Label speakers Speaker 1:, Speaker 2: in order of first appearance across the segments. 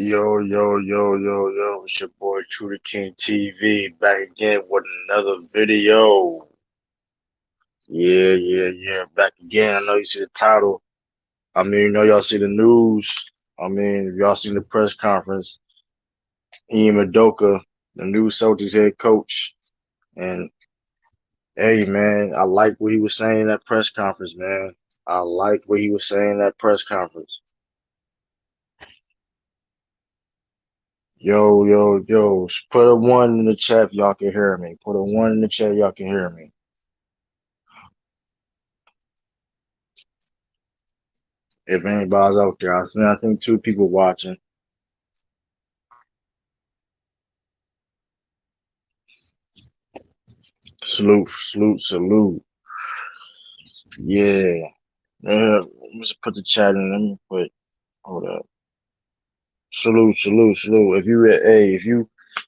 Speaker 1: Yo, yo, yo, yo, yo, it's your boy TruDaKxng TV back again with another video. Yeah, back again. I know you see the title. Y'all see the news. If y'all seen the press conference, Ime Udoka, the new Celtics head coach. And hey, man, I like what he was saying in that press conference, man. I like what he was saying in that press conference. Yo, put a one in the chat if y'all can hear me. Put a one in the chat, y'all can hear me. If anybody's out there, I think two people watching. Salute. Yeah. Let me just put the chat in. Let me put, hold up. Salute. If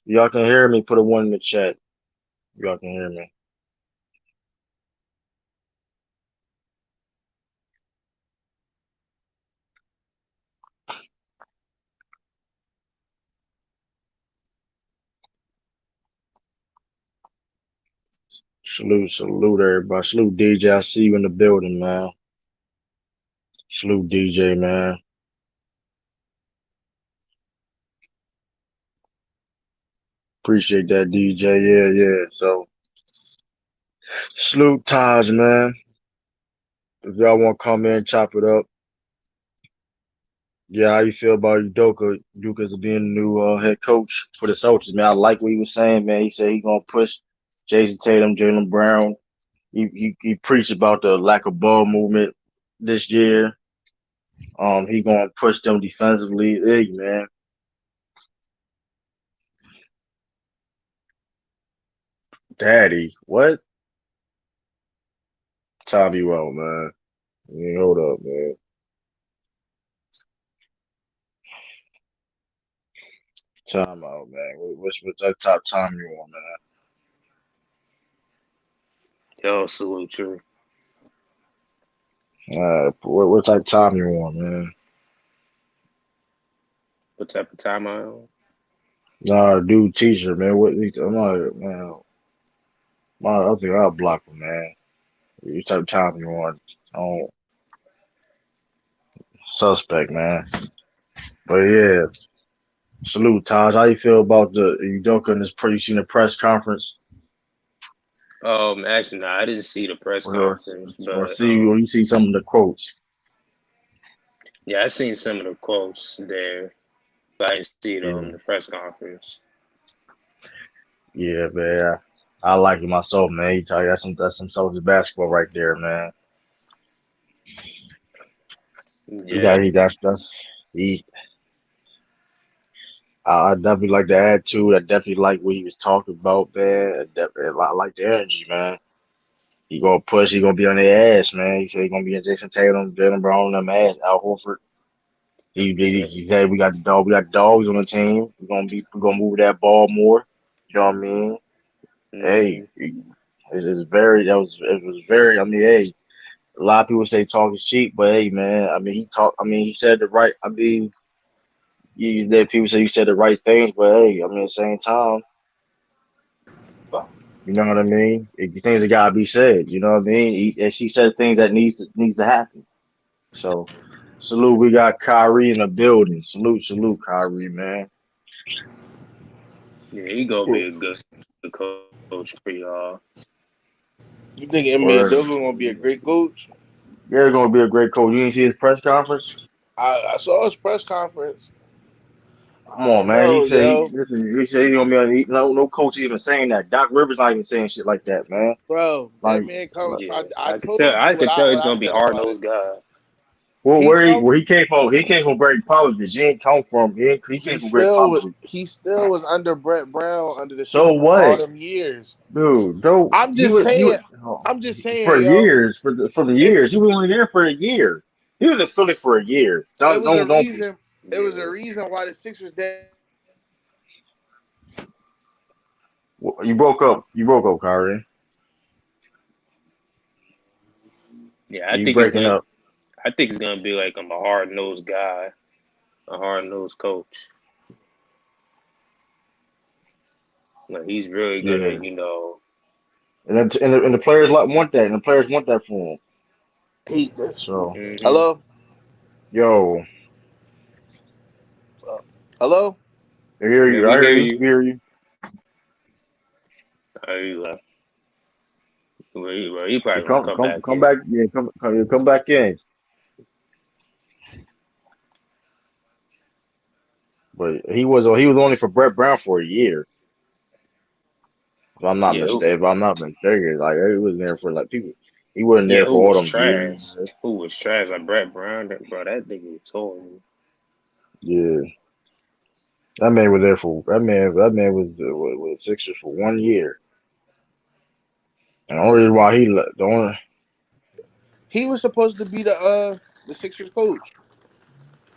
Speaker 1: y'all can hear me, put a one in the chat. Y'all can hear me. Salute everybody. Salute DJ. I see you in the building, man. Salute DJ, man. Appreciate that, DJ. Yeah. So, salute Taj, man. If y'all want to come in, chop it up. Yeah, how you feel about Udoka? Udoka's being the new head coach for the Celtics, man. I like what he was saying, man. He said he's gonna push Jason Tatum, Jaylen Brown. He preached about the lack of ball movement this year. He gonna push them defensively. Hey, man. Daddy, what? Time you out, man. Hold up, man. Time out, man. What's that top time you want, man?
Speaker 2: Yo, salute True.
Speaker 1: What type of time you want, man?
Speaker 2: What type of time I on?
Speaker 1: Nah, dude, teacher, man. I'm like, man. I think I'll block him, man. You type of time you want. Oh, suspect, man. But yeah, salute, Taj. How you feel about the Udoka in this you seen the press conference?
Speaker 2: Actually, no, I didn't see the press
Speaker 1: Or,
Speaker 2: conference,
Speaker 1: or you see some of the quotes?
Speaker 2: yeah, I seen some of the quotes there, but I didn't see it on
Speaker 1: Yeah,
Speaker 2: the press conference.
Speaker 1: yeah, man. I like it myself, man. He tell you that's some soldier basketball right there, man. He
Speaker 2: Yeah,
Speaker 1: got he that's he. I definitely like the attitude. I definitely like what he was talking about, man. I like the energy, man. He gonna push. He gonna be on their ass, man. He said he gonna be in Jason Tatum, Jaylen Brown, on them ass. Al Horford.
Speaker 2: yeah,
Speaker 1: He said we got the dog. We got dogs on the team. We're gonna move that ball more. You know what I mean? Hey,
Speaker 2: mm-hmm.
Speaker 1: it was very. Hey, a lot of people say talk is cheap, but hey, man. He said the right. There people say you said the right things, but hey, at the same time, you know what I mean? Things that gotta be said. You know what I mean? And she said things that needs to happen. So, salute. We got Kyrie in the building. Salute, Kyrie, man.
Speaker 2: Yeah, he gonna be
Speaker 3: Cool.
Speaker 2: a good coach for y'all.
Speaker 3: You think Ime
Speaker 1: Or
Speaker 3: Udoka gonna be a great coach?
Speaker 1: yeah, gonna be a great coach. You didn't see his press conference?
Speaker 3: I saw his press conference.
Speaker 1: Come
Speaker 3: I
Speaker 1: on,
Speaker 3: don't
Speaker 1: man.
Speaker 3: know, yo,
Speaker 1: He said he's gonna be on. No coach is even saying that. Doc Rivers not even saying shit like that, man.
Speaker 3: bro. That
Speaker 1: Like,
Speaker 3: man comes.
Speaker 2: Yeah,
Speaker 3: I
Speaker 2: I could tell.
Speaker 3: told you
Speaker 2: I could tell
Speaker 3: what
Speaker 2: he's
Speaker 3: I
Speaker 2: gonna be a
Speaker 3: said
Speaker 2: hard
Speaker 3: about it.
Speaker 2: nosed guy.
Speaker 1: well,
Speaker 3: He come.
Speaker 1: where he came from? He came from Greg Popovich. He ain't come from. He came from Greg Popovich.
Speaker 3: He still was under Brett Brown under the
Speaker 1: So
Speaker 3: Sixers for all
Speaker 1: what,
Speaker 3: them years.
Speaker 1: dude? Though
Speaker 3: I'm just
Speaker 1: he
Speaker 3: saying.
Speaker 1: was oh,
Speaker 3: I'm just saying,
Speaker 1: for
Speaker 3: yo.
Speaker 1: years for the
Speaker 3: It's
Speaker 1: years. He was only there for a year. He was in Philly for a year.
Speaker 3: it was a
Speaker 1: Don't.
Speaker 3: reason. It was a
Speaker 2: Yeah,
Speaker 3: reason why the Sixers
Speaker 1: You broke up. You broke up, Kyrie.
Speaker 2: yeah.
Speaker 1: You breaking up.
Speaker 2: I think he's gonna be like a hard nosed guy, a hard nosed coach. Like he's really gonna,
Speaker 1: Yeah,
Speaker 2: you know,
Speaker 1: and the players want that, and the players want that for him.
Speaker 3: Hate this.
Speaker 1: So
Speaker 2: hmm
Speaker 3: Hello?
Speaker 1: yo,
Speaker 3: Uh, hello?
Speaker 1: I hear
Speaker 2: yeah,
Speaker 1: you,
Speaker 2: we
Speaker 1: I hear
Speaker 2: hear
Speaker 1: you,
Speaker 2: you.
Speaker 1: hear you.
Speaker 2: Oh, you left. Well, he
Speaker 1: You
Speaker 2: probably gonna come back
Speaker 1: come
Speaker 2: in.
Speaker 1: back, yeah, come back in. But he was only for Brett Brown for a year. If I'm not
Speaker 2: Yeah,
Speaker 1: mistaken, if I'm not mistaken, like he was there for like people. He wasn't
Speaker 2: yeah,
Speaker 1: there
Speaker 2: who
Speaker 1: for all
Speaker 2: was
Speaker 1: them years.
Speaker 2: trash? Who was trash? Like Brett Brown, bro. That nigga was horrible.
Speaker 1: Yeah, that man was with Sixers for 1 year. And the only reason why he left, the only
Speaker 3: He was supposed to be the Sixers coach.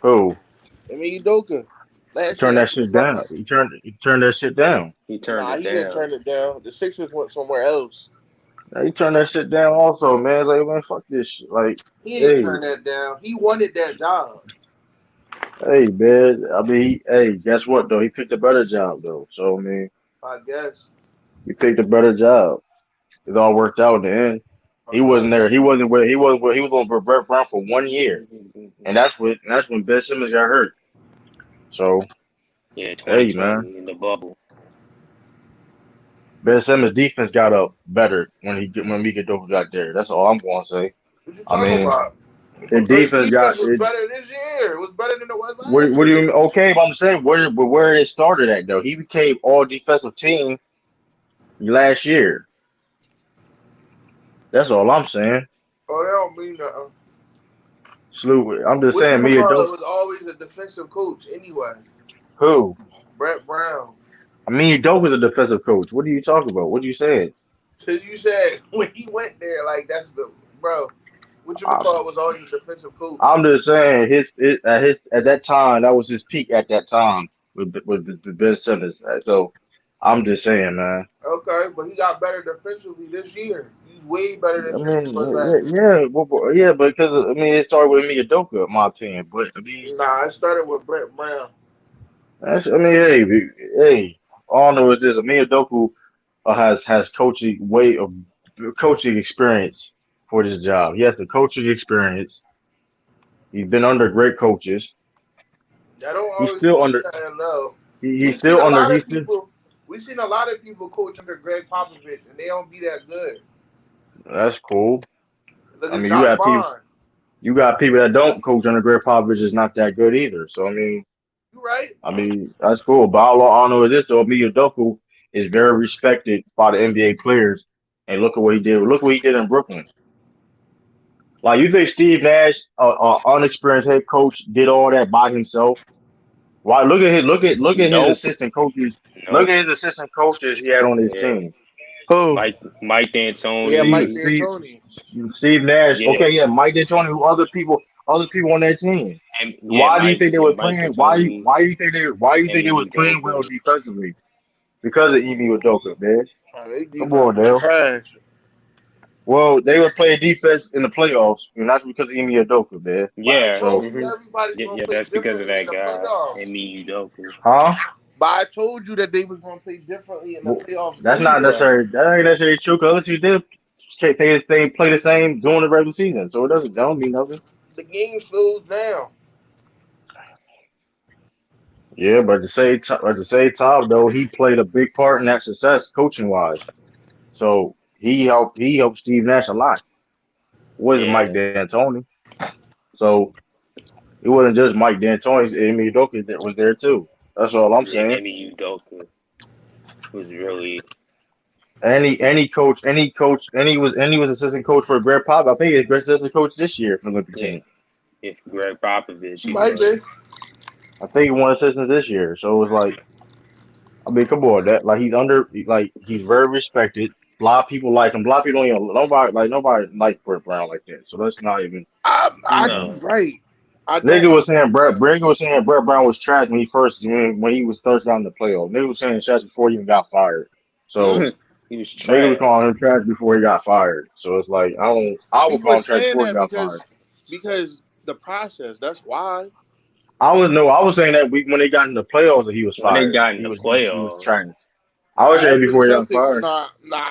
Speaker 1: who
Speaker 3: Ime Udoka.
Speaker 1: he
Speaker 3: Last year,
Speaker 1: turned that
Speaker 3: after the
Speaker 1: shit
Speaker 3: fuck
Speaker 1: down.
Speaker 3: up.
Speaker 1: He turned that shit down.
Speaker 2: He turned
Speaker 3: Nah,
Speaker 2: it
Speaker 3: he didn't
Speaker 2: down.
Speaker 3: turn it down. The Sixers went somewhere else.
Speaker 1: He turned that shit down also, man. Like man, fuck this shit. Like,
Speaker 3: He ain't
Speaker 1: hey,
Speaker 3: turned that down. He wanted that job.
Speaker 1: hey, man. I mean, hey, guess what though? He picked a better job though. So I mean,
Speaker 3: I guess.
Speaker 1: he picked a better job. It all worked out in the end. He wasn't
Speaker 3: Okay.
Speaker 1: there. He was on Brett Brown for 1 year, and that's when Ben Simmons got hurt. So
Speaker 2: Yeah,
Speaker 1: hey, man,
Speaker 2: 2020 in the bubble.
Speaker 1: Ben Simmons' defense got up better when Mika Doka got there. That's all I'm going to say.
Speaker 3: What you
Speaker 1: I
Speaker 3: talking
Speaker 1: mean,
Speaker 3: about?
Speaker 1: his
Speaker 3: His
Speaker 1: defense
Speaker 3: defense
Speaker 1: got
Speaker 3: was
Speaker 1: it.
Speaker 3: better this year. It was better than it was
Speaker 1: What,
Speaker 3: last
Speaker 1: what do you
Speaker 3: year.
Speaker 1: mean? Okay, but I'm saying where it started at though. He became all defensive team last year. That's all I'm saying.
Speaker 3: Oh, that don't mean nothing.
Speaker 1: Salute. I'm just
Speaker 3: Which
Speaker 1: saying, Mia
Speaker 3: McCullough
Speaker 1: Doka.
Speaker 3: was always a defensive coach anyway.
Speaker 1: Who?
Speaker 3: Brett Brown.
Speaker 1: I mean, Doka's a defensive coach. What are you talking about? What are you saying?
Speaker 3: Cause you said when he went there, like that's the bro. Which McCullough was always a defensive coach.
Speaker 1: I'm just saying at that time that was his peak at that time with Ben Simmons. So I'm just saying, man.
Speaker 3: Okay, but he got better defensively this year. He's way better
Speaker 1: I
Speaker 3: this year than he
Speaker 1: mean,
Speaker 3: was last year.
Speaker 1: yeah, because I mean it started with Mia Doka, in my opinion. But I mean,
Speaker 3: Nah, it started with Brett Brown.
Speaker 1: I mean, hey, all I know is this: Mia Doku has coaching experience for this job. He has the coaching experience. He's been under great coaches.
Speaker 3: That don't
Speaker 1: He's
Speaker 3: always
Speaker 1: still
Speaker 3: mean
Speaker 1: under.
Speaker 3: nothing though.
Speaker 1: He's still under. He's still.
Speaker 3: We seen a lot of people coach under Greg Popovich, and they don't be that good.
Speaker 1: That's cool.
Speaker 3: Look
Speaker 1: I
Speaker 3: at
Speaker 1: mean,
Speaker 3: Josh Vaughn.
Speaker 1: you got people that don't coach under Greg Popovich is not that good either. So
Speaker 3: You right?
Speaker 1: I mean that's cool. But all I know is this though: Mia Doku is very respected by the NBA players. And look at what he did. Look what he did in Brooklyn. Like you think Steve Nash, unexperienced head coach, did all that by himself? Why? Look at his
Speaker 2: Nope.
Speaker 1: assistant coaches. Look
Speaker 2: Nope.
Speaker 1: at his assistant coaches he had on his
Speaker 2: Yeah.
Speaker 1: team.
Speaker 3: Who?
Speaker 2: Mike
Speaker 3: Yeah, Mike
Speaker 2: D'Antoni.
Speaker 3: D'Antoni.
Speaker 1: Steve Nash.
Speaker 2: Yeah.
Speaker 1: Okay, yeah, Mike D'Antoni. Who other people on that team?
Speaker 2: And yeah,
Speaker 1: Why do you think they were
Speaker 2: Mike
Speaker 1: playing?
Speaker 2: D'Antoni,
Speaker 1: Why do you think they
Speaker 2: Ime
Speaker 1: was playing
Speaker 2: Udoka.
Speaker 1: well defensively? Because of Ime Udoka, man.
Speaker 3: Oh, they
Speaker 1: Come
Speaker 3: defense
Speaker 1: on,
Speaker 3: was
Speaker 1: Dale.
Speaker 3: trash.
Speaker 1: Well, they were playing defense in the playoffs, and that's because of Ime Udoka, man.
Speaker 3: But I
Speaker 2: Yeah.
Speaker 1: So,
Speaker 3: told you
Speaker 2: hmm
Speaker 3: everybody's
Speaker 2: Yeah,
Speaker 3: gonna
Speaker 2: yeah,
Speaker 3: play
Speaker 2: that's because of
Speaker 3: differently in
Speaker 2: that
Speaker 3: the
Speaker 2: guy,
Speaker 3: playoffs.
Speaker 2: Ime Udoka.
Speaker 1: huh?
Speaker 3: But I told you that they was gonna play differently in the
Speaker 1: Well,
Speaker 3: playoffs
Speaker 1: that's not
Speaker 3: anyway.
Speaker 1: necessarily that ain't necessarily true. Because other teams did play the same during the regular season, so that don't mean nothing.
Speaker 3: The game slows down.
Speaker 1: Yeah, but at the same time though, he played a big part in that success coaching wise. So he helped Steve Nash a lot. It wasn't Mike
Speaker 2: Yeah.
Speaker 1: D'Antoni. So it wasn't just Mike D'Antoni. Amy Udoka that was there too. That's all I'm
Speaker 2: Yeah,
Speaker 1: saying.
Speaker 2: Ime Udoka was really
Speaker 1: Any was assistant coach for Greg Pop. I think he's assistant coach this year for the Olympic
Speaker 2: yeah.
Speaker 1: team.
Speaker 2: If Greg Popovich, he
Speaker 3: Might be.
Speaker 2: was.
Speaker 1: I think he won assistant this year. So it was like, I mean, come on, that like he's very respected. A lot of people like him. A lot of people don't even nobody like Brett Brown like that. So that's not even you know.
Speaker 3: You
Speaker 2: No.
Speaker 3: right. I don't
Speaker 1: Nigga
Speaker 3: like
Speaker 1: was saying Brett Brown was trash when he was third down in the playoff. Nigga was saying trash before he even got fired. So
Speaker 2: He was
Speaker 1: nigga was
Speaker 2: trash.
Speaker 1: calling him trash before he got fired. So it's like I would
Speaker 3: people
Speaker 1: call
Speaker 3: are
Speaker 1: him trash
Speaker 3: saying
Speaker 1: before he
Speaker 3: that
Speaker 1: got fired.
Speaker 3: because the process. That's why.
Speaker 1: I was saying that week when they got in the playoffs that he was
Speaker 2: When they
Speaker 1: fired.
Speaker 2: got in
Speaker 1: He
Speaker 2: the
Speaker 1: was
Speaker 2: playoffs,
Speaker 1: trash. I would say
Speaker 3: After the
Speaker 1: before he got
Speaker 3: Celtics,
Speaker 1: fired.
Speaker 3: nah.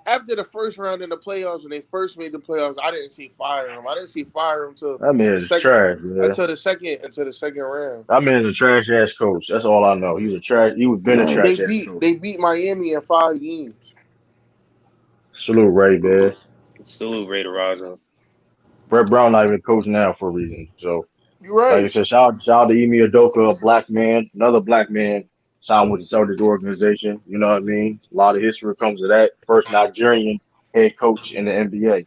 Speaker 3: After the first round in the playoffs, when they first made the playoffs, I didn't see fire him. I didn't see fire him until
Speaker 1: That man
Speaker 3: the
Speaker 1: is
Speaker 3: second,
Speaker 1: trash, man.
Speaker 3: until the second round.
Speaker 1: That man is a trash ass coach. That's all I know. He's a trash. He was been a
Speaker 3: They
Speaker 1: trash ass
Speaker 3: beat
Speaker 1: coach.
Speaker 3: they beat Miami in 5 games.
Speaker 1: Salute Ray, man.
Speaker 2: Salute Ray DeRozan.
Speaker 1: Brett Brown not even coach now for a reason. So,
Speaker 3: You're
Speaker 1: like I
Speaker 3: right.
Speaker 1: said, shout out to Ime Udoka, a black man, another black man signed with the Celtics organization. You know what I mean? A lot of history comes of that. First Nigerian head coach in the NBA.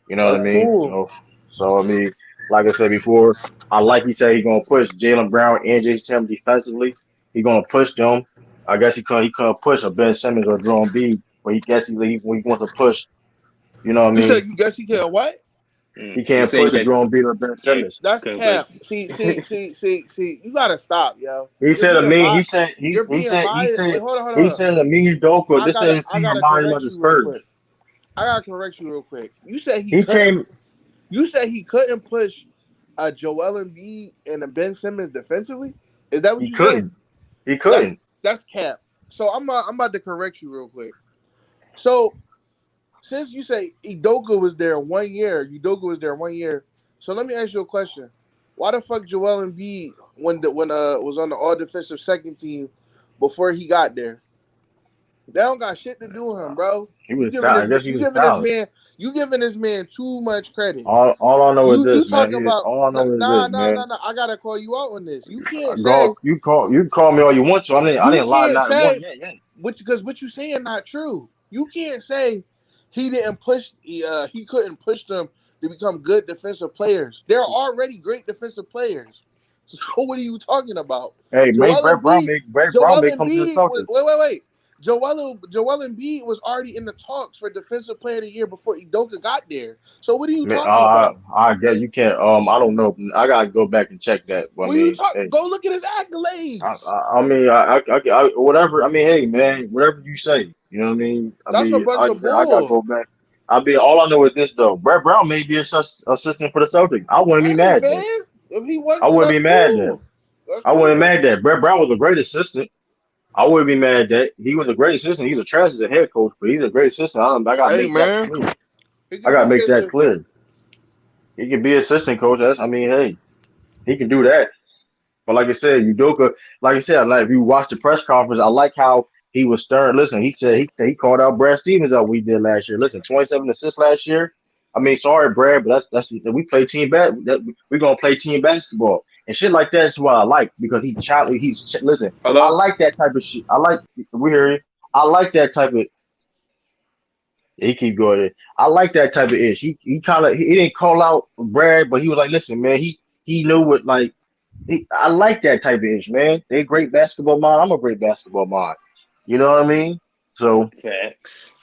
Speaker 1: You know what I
Speaker 3: That's
Speaker 1: mean?
Speaker 3: cool.
Speaker 1: So I mean, like I said before, I like he said he's gonna push Jalen Brown and Jason Tatum defensively. He's gonna push them. I guess he couldn't push a Ben Simmons or Jerome B, but he wants to push. You know what I
Speaker 3: You
Speaker 1: mean?
Speaker 3: said you guess you can what?
Speaker 1: He
Speaker 2: You
Speaker 1: can't
Speaker 2: say
Speaker 1: push
Speaker 2: you guys
Speaker 1: Jerome B or Ben Simmons.
Speaker 3: That's
Speaker 2: couldn't
Speaker 3: cap.
Speaker 2: push.
Speaker 3: See. You gotta stop, yo.
Speaker 1: He
Speaker 3: You're
Speaker 1: said to
Speaker 3: being
Speaker 1: me,
Speaker 3: biased. You're being biased. Wait,
Speaker 1: he
Speaker 3: hold on.
Speaker 1: said to me and Doka, this said his
Speaker 3: I
Speaker 1: team
Speaker 3: gotta
Speaker 1: reminded him of
Speaker 3: correct
Speaker 1: the
Speaker 3: you real
Speaker 1: Spurs.
Speaker 3: quick. I gotta correct you real quick. You said he
Speaker 1: He
Speaker 3: couldn't.
Speaker 1: came,
Speaker 3: You said he couldn't push Joel Embiid and a Ben Simmons defensively. Is that what
Speaker 1: he
Speaker 3: you said?
Speaker 1: couldn't. He
Speaker 3: That's
Speaker 1: couldn't.
Speaker 3: that's cap. So I'm about to correct you real quick. So since you say Udoka was there 1 year. So let me ask you a question. Why the fuck Joel Embiid when was on the all defensive second team before he got there? That don't got shit to do with him, bro.
Speaker 1: He was talented. I guess he was talented.
Speaker 3: You giving this man too much credit.
Speaker 1: All I know is
Speaker 3: You
Speaker 1: this, man.
Speaker 3: talk about
Speaker 1: All I know is this, man.
Speaker 3: nah. I gotta call you out on this. You can't say
Speaker 1: You call me all you want to. I
Speaker 3: you
Speaker 1: didn't lie
Speaker 3: can't
Speaker 1: not one.
Speaker 3: say
Speaker 1: Yeah.
Speaker 3: because what you saying not true. You can't say he didn't push. He couldn't push them to become good defensive players. They're already great defensive players. So what are you talking about?
Speaker 1: Hey, man,
Speaker 3: Joel Embiid.
Speaker 1: Brett Brown
Speaker 3: Joel
Speaker 1: may come to the
Speaker 3: Embiid.
Speaker 1: Celtics.
Speaker 3: Wait. Joel Embiid was already in the talks for defensive player of the year before Udoka got there. So what are you
Speaker 1: Man,
Speaker 3: talking about?
Speaker 1: I guess you can't. I don't know. I gotta go back and check that. I
Speaker 3: What are you
Speaker 1: mean,
Speaker 3: talking?
Speaker 1: hey.
Speaker 3: Go look at his accolades.
Speaker 1: Whatever. I mean, hey, man, whatever you say. You know what I mean?
Speaker 3: That's a bunch
Speaker 1: Like I
Speaker 3: of
Speaker 1: said, I gotta
Speaker 3: bull.
Speaker 1: go back. All I know is this though. Brett Brown may be assistant for the Celtics. I wouldn't be
Speaker 3: Hey
Speaker 1: mad at that.
Speaker 3: man, if he
Speaker 1: I
Speaker 3: wasn't,
Speaker 1: wouldn't be
Speaker 3: that's
Speaker 1: mad at that.
Speaker 3: cool. That's
Speaker 1: I wouldn't be
Speaker 3: cool.
Speaker 1: mad at that. Brett Brown was a great assistant. I wouldn't be mad at that. He was a great assistant. He's a trash as a head coach, but he's a great assistant. I gotta
Speaker 3: Hey
Speaker 1: make that
Speaker 3: man,
Speaker 1: clear.
Speaker 3: he
Speaker 1: I
Speaker 3: can
Speaker 1: gotta
Speaker 3: be
Speaker 1: make that
Speaker 3: assistant coach.
Speaker 1: clear. He can be assistant coach. Hey, he can do that. But like I said, Udoka, like I said, like if you watch the press conference, I like how he was stern. Listen, he called out Brad Stevens out we did last year. Listen, 27 assists last year. I mean, sorry, Brad, but that's we play we're gonna play team basketball and shit like that is what I like because listen. I
Speaker 3: Hello.
Speaker 1: like that type of shit. We hear you. I like that type of. He keep going. I like that type of ish. He didn't call out Brad, but he was like, listen, man, he knew what like. I like that type of ish, man. They great basketball mind. I'm a great basketball mind. You know what I mean? So,
Speaker 2: Facts.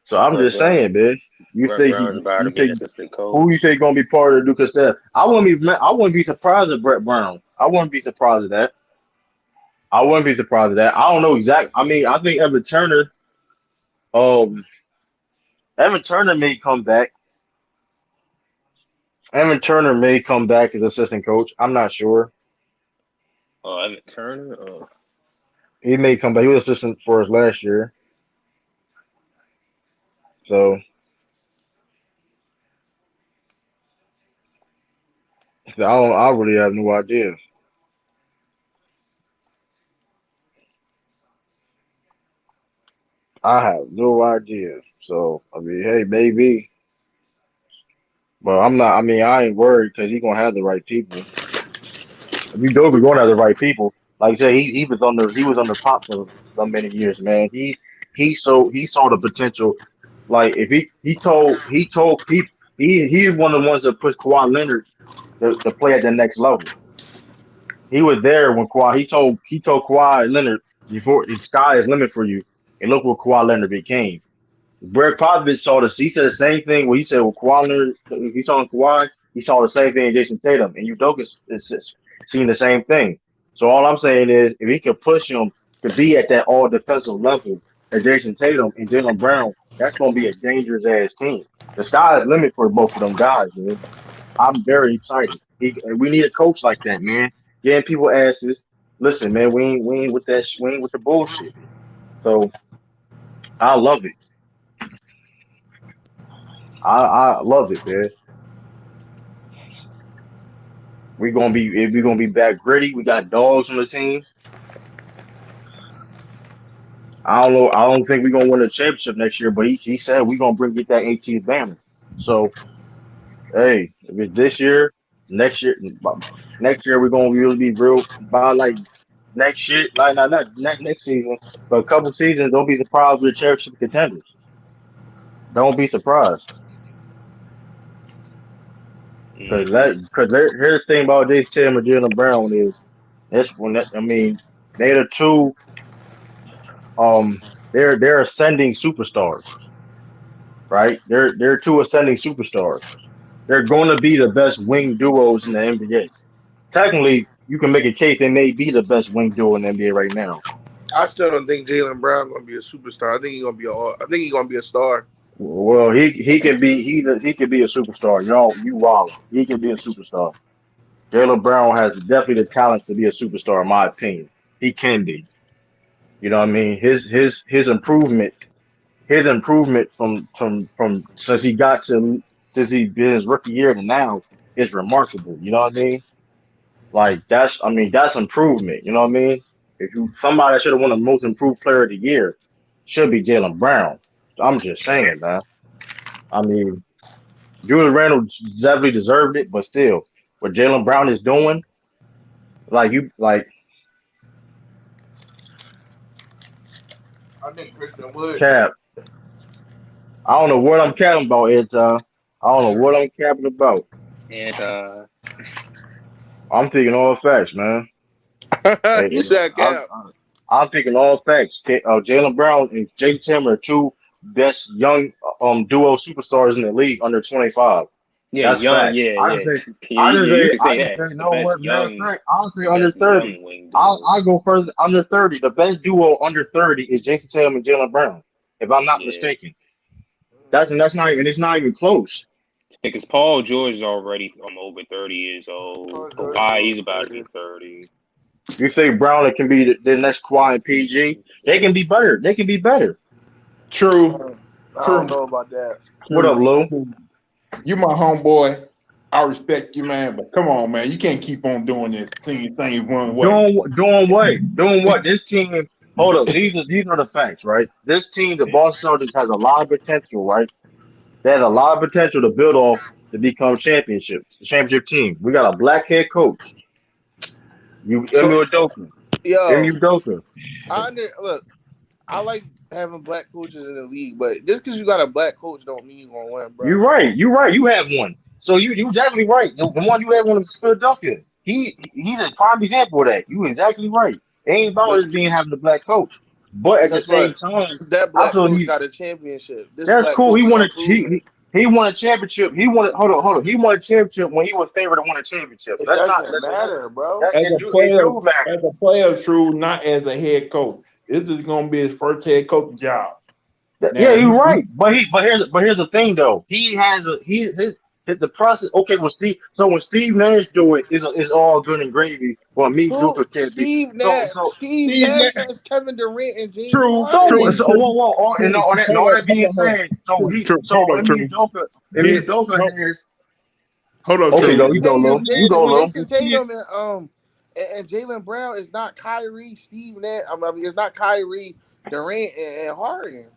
Speaker 1: so I'm
Speaker 2: Brett
Speaker 1: just
Speaker 2: Brown.
Speaker 1: saying, man. You
Speaker 2: Brett
Speaker 1: say
Speaker 2: Brown's about to
Speaker 1: you
Speaker 2: be an
Speaker 1: say
Speaker 2: assistant
Speaker 1: who you
Speaker 2: coach.
Speaker 1: say gonna be part of the Duke staff? I wouldn't be surprised at Brett Brown. I wouldn't be surprised at that. I wouldn't be surprised at that. I don't know exactly. I mean, I think um, Evan Turner may come back. Evan Turner may come back as assistant coach. I'm not sure.
Speaker 2: Oh, Evan Turner. Oh,
Speaker 1: He may come back. He was assistant for us last year. So I really have no idea. I have no idea. So I mean, hey, maybe, but I'm not. I mean, I ain't worried because he's gonna have the right people. If you do, we're gonna have the right people. Like I said, he was under pop for so many years, man. He saw the potential. Like if he's one of the ones that pushed Kawhi Leonard to play at the next level. He was there when Kawhi. He told Kawhi Leonard before the sky is limit for you, and look what Kawhi Leonard became. Greg Popovich saw this. He said the same thing. What he said with Kawhi Leonard, he saw in Kawhi. He saw the same thing in Jason Tatum, and Udoka is seeing the same thing. So all I'm saying is, if he can push him to be at that all defensive level as Jason Tatum and Jalen Brown, that's going to be a dangerous ass team. The sky is limit for both of them guys, man. I'm very excited. We need a coach like that, man. Getting people asses. listen, man, we ain't with that. We ain't with the bullshit. So I love it. I love it, man. We're gonna be back gritty. We got dogs on the team. I don't know. I don't think we're gonna win a championship next year, but he said we're gonna get that 18th banner. So hey, if it's this year, next year, next year we're gonna really be real by like next year, like not next season, but a couple seasons. Don't be surprised with championship contenders. Don't be surprised because
Speaker 2: Mm-hmm.
Speaker 1: here's the thing about this Tim and Jalen Brown is that's when I mean they're the two they're ascending superstars, right? They're two ascending superstars. They're going to be the best wing duos in the NBA. Technically, you can make a case they may be the best wing duo in the NBA right now.
Speaker 3: I still don't think Jalen Brown gonna be a superstar. I think he's gonna be I think he's gonna be a star.
Speaker 1: Well, he can be he can be a superstar. Y'all, you wildin'. He can be a superstar. Jalen Brown has definitely the talents to be a superstar, in my opinion. He can be. You know what I mean? His improvement from since he been his rookie year to now is remarkable. You know what I mean? Like that's improvement. You know what I mean? If you somebody that should have won the most improved player of the year should be Jalen Brown. I'm just saying, man. I mean, Julius Randle definitely deserved it, but still, what Jalen Brown is doing, like
Speaker 3: I think Christian Wood.
Speaker 1: Cap. I don't know what I'm capping about. I don't know what I'm capping about.
Speaker 2: And
Speaker 1: I'm thinking all facts, man.
Speaker 3: You said Cap.
Speaker 1: I'm thinking all facts. Jalen Brown and Jason Tatum are two best young duo superstars in the league under 25.
Speaker 2: yeah,
Speaker 1: That's
Speaker 2: young,
Speaker 1: facts.
Speaker 2: yeah, yeah. You can
Speaker 1: I
Speaker 2: say
Speaker 1: just
Speaker 2: that.
Speaker 1: say
Speaker 2: The
Speaker 1: no
Speaker 2: best
Speaker 1: what matter of
Speaker 2: young,
Speaker 1: fact. I'll say
Speaker 2: the
Speaker 1: under
Speaker 2: best
Speaker 1: 30.
Speaker 2: young wing duo.
Speaker 1: I'll go further under 30. The best duo under 30 is Jason Tatum and Jalen Brown, if I'm not
Speaker 2: Yeah,
Speaker 1: mistaken. That's not and it's not even close.
Speaker 2: because Paul George is already over 30 years old.
Speaker 3: Paul George is
Speaker 2: Kawhi,
Speaker 3: over
Speaker 2: he's about to
Speaker 3: 30.
Speaker 2: be 30.
Speaker 1: You think Brown can be the next Kawhi and PG? They can be better. They can be better.
Speaker 4: True,
Speaker 3: I don't
Speaker 4: true,
Speaker 3: know about that.
Speaker 1: What up,
Speaker 4: true.
Speaker 1: Lou?
Speaker 4: You my homeboy. I respect you, man. But come on, man. You can't keep on doing this thing one way.
Speaker 1: Doing what? Doing what? This team. Hold up. These are the facts, right? This team, the Boston Celtics, has a lot of potential, right? They have a lot of potential to build off to become championship team. We got a black head coach.
Speaker 3: So,
Speaker 1: Ime Udoka. Ime
Speaker 3: yo,
Speaker 1: Udoka.
Speaker 3: look. I like having black coaches in the league, but just because you got a black coach don't mean you're gonna win, bro.
Speaker 1: You're right. You're right. You have one. So you exactly right. The one you had one is Philadelphia. He's a prime example of that. You exactly right. It ain't about
Speaker 3: But
Speaker 1: us being having a black coach, but at the
Speaker 3: guess
Speaker 1: same
Speaker 3: what?
Speaker 1: time,
Speaker 3: That
Speaker 1: I
Speaker 3: black
Speaker 1: feel
Speaker 3: coach
Speaker 1: he
Speaker 3: got a championship. This
Speaker 1: that's
Speaker 3: black
Speaker 1: cool.
Speaker 3: coach
Speaker 1: He
Speaker 3: is
Speaker 1: won a
Speaker 3: unproven.
Speaker 1: he won a championship. He won hold on. He won a championship when he was favored to win a championship.
Speaker 3: It
Speaker 1: That's not
Speaker 3: doesn't
Speaker 1: that's
Speaker 3: matter, bro.
Speaker 1: that
Speaker 4: As
Speaker 1: it
Speaker 4: a
Speaker 1: it
Speaker 4: player,
Speaker 1: do matter.
Speaker 4: as a player, true, not as a head coach. This is gonna be his first head coach job.
Speaker 1: Yeah,
Speaker 4: Now
Speaker 1: you're right. But here's the thing though. He has a he his the process. Okay, when Steve Nash do it is all good and gravy. Well, me
Speaker 3: Who?
Speaker 1: Duka can't be. So
Speaker 3: Steve
Speaker 4: Steve
Speaker 3: Nash
Speaker 4: Nash,
Speaker 3: has Kevin Durant and James
Speaker 4: true,
Speaker 1: so
Speaker 3: Harden.
Speaker 4: true,
Speaker 1: so
Speaker 4: true,
Speaker 1: whoa, and
Speaker 4: true.
Speaker 1: all that being
Speaker 4: Hold on.
Speaker 1: said, so
Speaker 4: True,
Speaker 1: he
Speaker 4: true.
Speaker 1: so
Speaker 4: Hold on, true.
Speaker 1: Ime
Speaker 4: His,
Speaker 1: Udoka
Speaker 4: hold
Speaker 1: has
Speaker 4: on,
Speaker 1: okay.
Speaker 4: true.
Speaker 1: Go
Speaker 3: Jason
Speaker 1: you go low.
Speaker 3: Tatum,
Speaker 1: You go low.
Speaker 3: Jason Tatum, and Jalen Brown is not Kyrie, Steve Nash. I mean, it's not Kyrie, Durant, and Harden.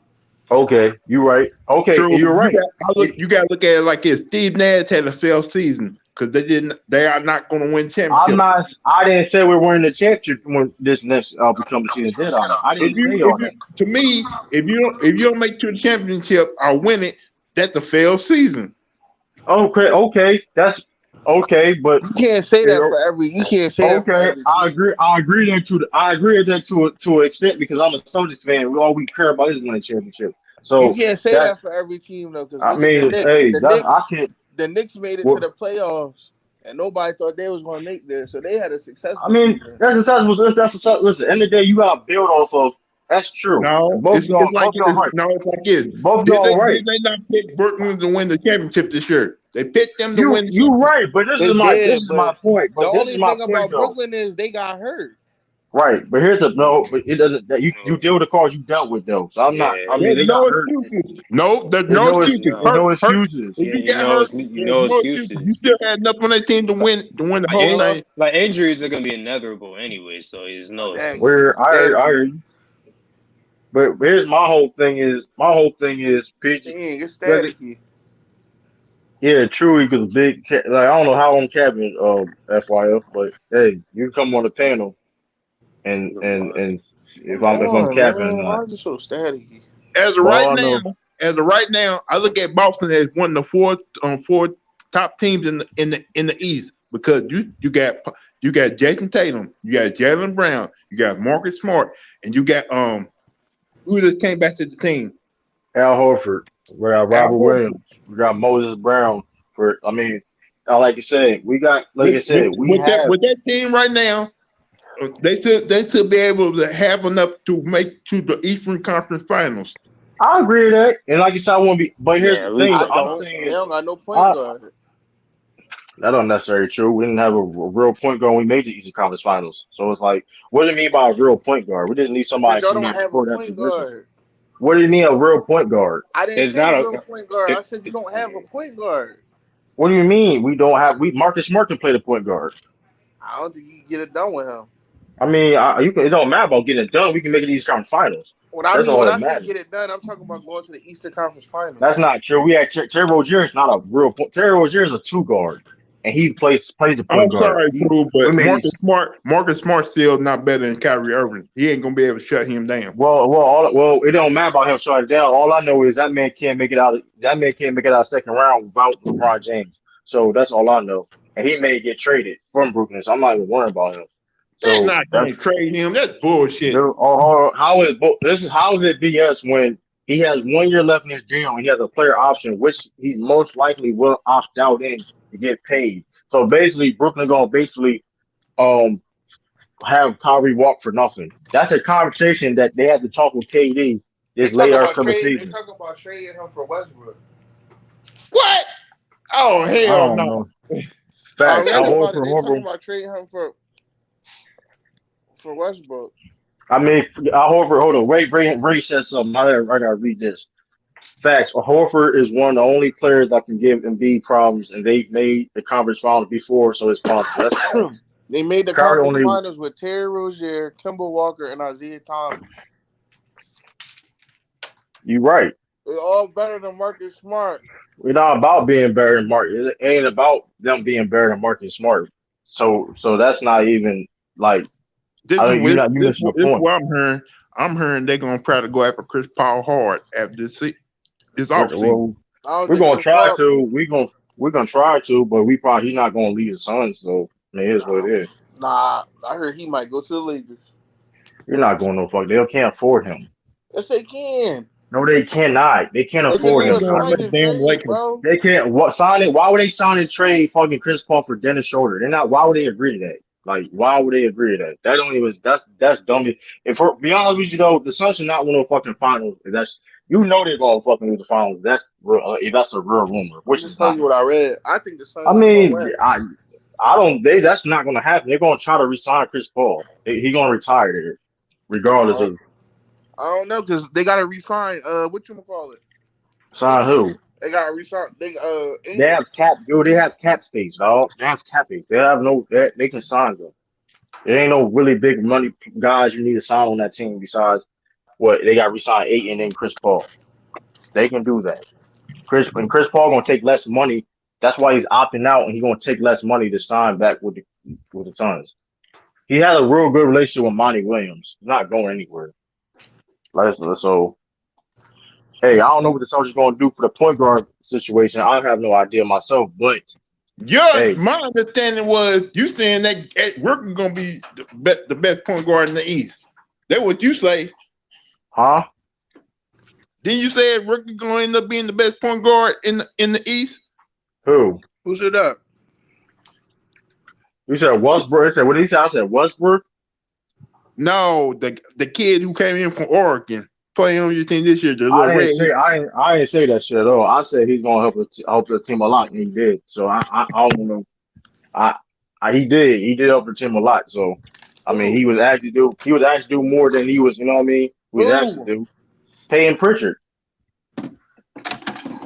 Speaker 1: Okay, you right. Okay,
Speaker 4: True.
Speaker 1: you're right.
Speaker 4: You got to look at it like this. Steve Nash had a failed season because they are not going to win
Speaker 1: I'm
Speaker 4: championship.
Speaker 1: not. I didn't say we're winning the championship when this next become season. Did I? I didn't say all
Speaker 4: If
Speaker 1: that.
Speaker 4: you, to me, if you don't make it to the championship or win it, that's a failed season.
Speaker 1: Okay, that's okay, but
Speaker 3: You can't say
Speaker 1: you
Speaker 3: that
Speaker 1: know,
Speaker 3: for every. You can't say that for
Speaker 1: okay,
Speaker 3: every
Speaker 1: I
Speaker 3: team.
Speaker 1: agree. I agree with that to an extent because I'm a Celtics fan. All we care about is winning championship.
Speaker 3: You
Speaker 1: So
Speaker 3: can't say
Speaker 1: that's.
Speaker 3: that for every team though, because
Speaker 1: I
Speaker 3: look at the
Speaker 1: mean,
Speaker 3: Knicks.
Speaker 1: hey, that's I can't.
Speaker 3: The Knicks made it to
Speaker 1: Well,
Speaker 3: the playoffs, and nobody thought they was going to make this, so they had a
Speaker 1: I
Speaker 3: successful
Speaker 1: mean,
Speaker 3: season.
Speaker 1: that's successful. That's successful. Listen, end of the day, you got to build off of. That's true.
Speaker 4: No,
Speaker 1: And
Speaker 4: it's like this.
Speaker 1: right.
Speaker 4: No, it's like this.
Speaker 1: Both y'all right.
Speaker 4: Did they not pick Brooklyn to win the championship this year? They picked them to win the
Speaker 1: You
Speaker 4: championship.
Speaker 1: right, but
Speaker 3: They
Speaker 1: this
Speaker 3: did,
Speaker 1: is my
Speaker 3: but
Speaker 1: point.
Speaker 3: the
Speaker 1: But this is
Speaker 3: only
Speaker 1: my
Speaker 3: thing
Speaker 1: point
Speaker 3: about
Speaker 1: though.
Speaker 3: Brooklyn is they got hurt.
Speaker 1: Right, but here's the no, but it doesn't. That you deal with the cards you dealt with though. So I'm not.
Speaker 2: Yeah,
Speaker 1: I mean,
Speaker 4: There's
Speaker 1: they
Speaker 4: no
Speaker 1: got hurt.
Speaker 4: excuses. No, there's
Speaker 1: There's
Speaker 4: no
Speaker 1: no
Speaker 4: excuses.
Speaker 1: there's
Speaker 2: no.
Speaker 1: no
Speaker 4: Hurt.
Speaker 1: excuses.
Speaker 4: If
Speaker 2: Yeah,
Speaker 4: you got hurt, there's no excuses. You
Speaker 2: excuses.
Speaker 4: still had enough on that team to win the
Speaker 2: Like,
Speaker 4: whole thing.
Speaker 2: like injuries are gonna be inevitable anyway, so there's no
Speaker 3: Dang,
Speaker 2: excuse.
Speaker 1: Where I
Speaker 3: static.
Speaker 1: heard you. But here's my whole thing is PG.
Speaker 3: Dang, it's
Speaker 1: Whether
Speaker 3: staticky.
Speaker 1: yeah, true because big like I don't know how I'm cabinet FYF, but hey, you can come on the panel and if
Speaker 3: Come
Speaker 1: I'm
Speaker 3: on,
Speaker 1: capping or
Speaker 3: man. Why
Speaker 1: not.
Speaker 3: is it so staticky?
Speaker 4: As of
Speaker 1: Well,
Speaker 4: right
Speaker 1: I know.
Speaker 4: now, I look at Boston as one of the four top teams in the East because you got Jason Tatum, you got Jalen Brown, you got Marcus Smart, and you got who just came back to the team.
Speaker 1: Al Horford, we got
Speaker 4: Al
Speaker 1: Robert
Speaker 4: Horford.
Speaker 1: Williams, we got Moses Brown. I mean, like you said, we got like I said, we
Speaker 4: With
Speaker 1: have.
Speaker 4: that team right now, they should be able to have enough to make to the Eastern Conference Finals.
Speaker 1: I agree with that, and like you said, I want to be. But here's
Speaker 2: Yeah,
Speaker 1: the
Speaker 2: at
Speaker 1: thing:
Speaker 2: least
Speaker 3: I
Speaker 2: they
Speaker 1: I'm
Speaker 3: don't.
Speaker 2: got
Speaker 3: They
Speaker 1: saying
Speaker 3: don't got no point guard.
Speaker 1: that don't necessarily true. We didn't have a real point guard when we made the Eastern Conference Finals, so it's like, what do you mean by a real point guard? We didn't need
Speaker 3: Because
Speaker 1: somebody
Speaker 3: y'all
Speaker 1: come
Speaker 3: don't
Speaker 1: in
Speaker 3: have a
Speaker 1: for that
Speaker 3: point
Speaker 1: position.
Speaker 3: guard.
Speaker 1: What do you mean a real point guard?
Speaker 3: I didn't
Speaker 2: It's
Speaker 3: say
Speaker 2: not
Speaker 3: real
Speaker 2: a.
Speaker 3: point guard. I
Speaker 2: It,
Speaker 3: said you don't have a point guard.
Speaker 1: What do you mean we don't have? We Marcus Smart can play the point guard.
Speaker 3: I don't think you can get it done with him.
Speaker 1: I mean, you can. It don't matter about getting it done. We can make it these conference finals. That's all
Speaker 3: When
Speaker 1: that
Speaker 3: I say
Speaker 1: matters.
Speaker 3: get it done, I'm talking about going to the Eastern Conference Finals.
Speaker 1: That's not true. We had Terry Rozier is not a real point. Terry Rozier is a two guard, and he plays the point
Speaker 4: I'm
Speaker 1: guard.
Speaker 4: sorry, Drew,
Speaker 1: We
Speaker 4: but
Speaker 1: made
Speaker 4: Marcus Smart still not better than Kyrie Irving. He ain't gonna be able to shut him down.
Speaker 1: well. It don't matter about him shutting down. All I know is that man can't make it out. That man can't make it out of second round without LeBron James. So that's all I know. And he may get traded from Brooklyn. So I'm not even worried about him.
Speaker 4: They're
Speaker 1: So
Speaker 4: not gonna
Speaker 1: that's
Speaker 4: trade him. That's bullshit.
Speaker 1: how is it BS when he has 1 year left in his deal and he has a player option, which he most likely will opt out in to get paid. So basically, Brooklyn gonna um have Kyrie walk for nothing. That's a conversation that they had to talk with KD
Speaker 3: They
Speaker 1: this
Speaker 3: talking
Speaker 1: later
Speaker 3: about
Speaker 1: for the
Speaker 3: trade. They
Speaker 1: season.
Speaker 3: talking about trading him for Westbrook.
Speaker 4: What? Oh
Speaker 1: I
Speaker 4: hell
Speaker 1: don't
Speaker 4: no!
Speaker 1: know.
Speaker 3: I
Speaker 1: Facts.
Speaker 3: read
Speaker 1: I hope
Speaker 3: about it.
Speaker 1: for
Speaker 3: They talking
Speaker 1: Horford.
Speaker 3: about trading him for Westbrook.
Speaker 1: I mean, I Horford. Hold on. Ray said something. I gotta read this. Facts. Horford is one of the only players that can give Embiid problems, and they've made the conference finals before, so it's possible. That's facts.
Speaker 3: They made the
Speaker 1: Kyrie
Speaker 3: conference
Speaker 1: only.
Speaker 3: finals with Terry Rozier, Kemba Walker, and Isaiah Thomas.
Speaker 1: You right.
Speaker 3: They're all better than Marcus Smart.
Speaker 1: We're not about being better than Mark. It ain't about them being better than Marcus Smart. So that's not even like
Speaker 4: This
Speaker 1: I
Speaker 4: is
Speaker 1: think you missing the
Speaker 4: this is
Speaker 1: point.
Speaker 4: what I'm hearing. I'm hearing they're gonna try to go after Chris Paul hard after this offseason.
Speaker 1: Well,
Speaker 3: I don't
Speaker 1: we're
Speaker 3: think
Speaker 1: gonna
Speaker 3: Chris
Speaker 1: try
Speaker 3: Paul.
Speaker 1: to. We're gonna try to, but he's not gonna leave the Suns. So I mean, it is what it is.
Speaker 3: Nah, I heard he might go to the Lakers.
Speaker 1: You're not going no fuck. They can't afford him.
Speaker 3: Yes, they can.
Speaker 1: No, they cannot. They can't
Speaker 3: They
Speaker 4: What
Speaker 3: can
Speaker 4: they
Speaker 1: afford
Speaker 3: do
Speaker 1: him.
Speaker 3: a
Speaker 4: doing
Speaker 3: sign
Speaker 4: with
Speaker 3: and
Speaker 4: the damn
Speaker 3: trade,
Speaker 4: Lakers?
Speaker 3: bro.
Speaker 1: They can't sign it. Why would they sign and trade fucking Chris Paul for Dennis Schroeder? They're not. Why would they agree to that? Like, why would they agree to that? That don't even. That's dumb. If for be honest with you though, the Suns should not win no fucking finals. If that's they're gonna fucking lose the finals. That's real. If that's a real rumor,
Speaker 3: I'm
Speaker 1: which
Speaker 3: just
Speaker 1: is
Speaker 3: telling
Speaker 1: not.
Speaker 3: you what I read. I think the Suns
Speaker 1: I
Speaker 3: is gonna
Speaker 1: mean,
Speaker 3: win.
Speaker 1: I don't. That's not gonna happen. They're gonna try to resign Chris Paul. He gonna retire there, regardless of
Speaker 3: I don't know because they got to resign. What you call it?
Speaker 1: sign who.
Speaker 3: They got to resign.
Speaker 1: They have cap, dude. They have cap space, dog. They have cap space. They have no. They can sign them. There ain't no really big money guys you need to sign on that team besides what they got re-signed Aiton and Chris Paul. They can do that. Chris Paul gonna take less money. That's why he's opting out, and he's gonna take less money to sign back with the Suns. He had a real good relationship with Monty Williams. He's not going anywhere. So hey, I don't know what the Celtics going to do for the point guard situation. I have no idea myself, but
Speaker 4: Yeah,
Speaker 1: hey,
Speaker 4: my understanding was you saying that Rookie gonna be the best point guard in the East. That's what you say.
Speaker 1: huh?
Speaker 4: Didn't you say Rookie gonna end up being the best point guard in the East?
Speaker 1: Who?
Speaker 3: Who said that?
Speaker 1: You said Westbrook. I said what did he say? I said Westbrook.
Speaker 4: No, the kid who came in from Oregon playing on your team this year, the little red.
Speaker 1: I didn't say that shit at all. I said he's gonna help the team a lot, and he did. So I don't know. He did help the team a lot. So I mean, he was asked to do more than he was, you know what I mean? He was asked to do. Paying Pritchard.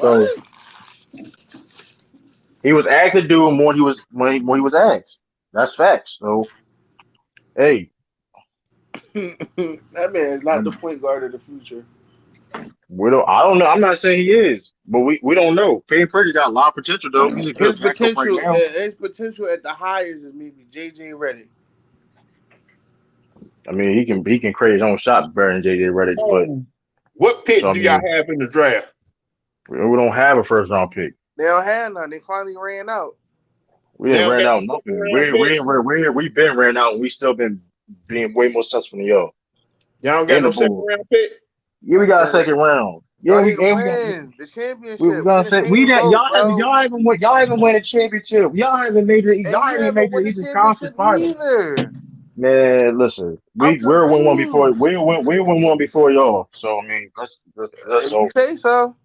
Speaker 1: So
Speaker 3: What?
Speaker 1: he was asked to do more when he was asked. That's facts. So hey,
Speaker 3: That man is not the point guard of the future.
Speaker 1: I don't know. I'm not saying he is, but we don't know. Payne Pritchard got a lot of potential though. He's a
Speaker 3: His
Speaker 1: good backup right
Speaker 3: potential,
Speaker 1: now.
Speaker 3: his potential at the highest is maybe JJ Redick.
Speaker 1: I mean, he can create his own shot better than JJ Redick, but
Speaker 4: what pick
Speaker 1: so,
Speaker 4: do y'all have in the draft?
Speaker 1: We don't have a first round pick.
Speaker 3: They don't have none. They finally ran out.
Speaker 1: We didn't ran out nothing. We've been ran out, and we still been being way more successful than y'all.
Speaker 4: Y'all don't got no second round pick?
Speaker 1: Yeah, we got a second round. Yeah, we
Speaker 3: win the championship.
Speaker 1: We gonna say y'all haven't won a championship. Y'all haven't made the Eastern Conference Finals
Speaker 3: either.
Speaker 1: Man, listen, we won one before. We won one before y'all. So I mean, that's
Speaker 3: you say so.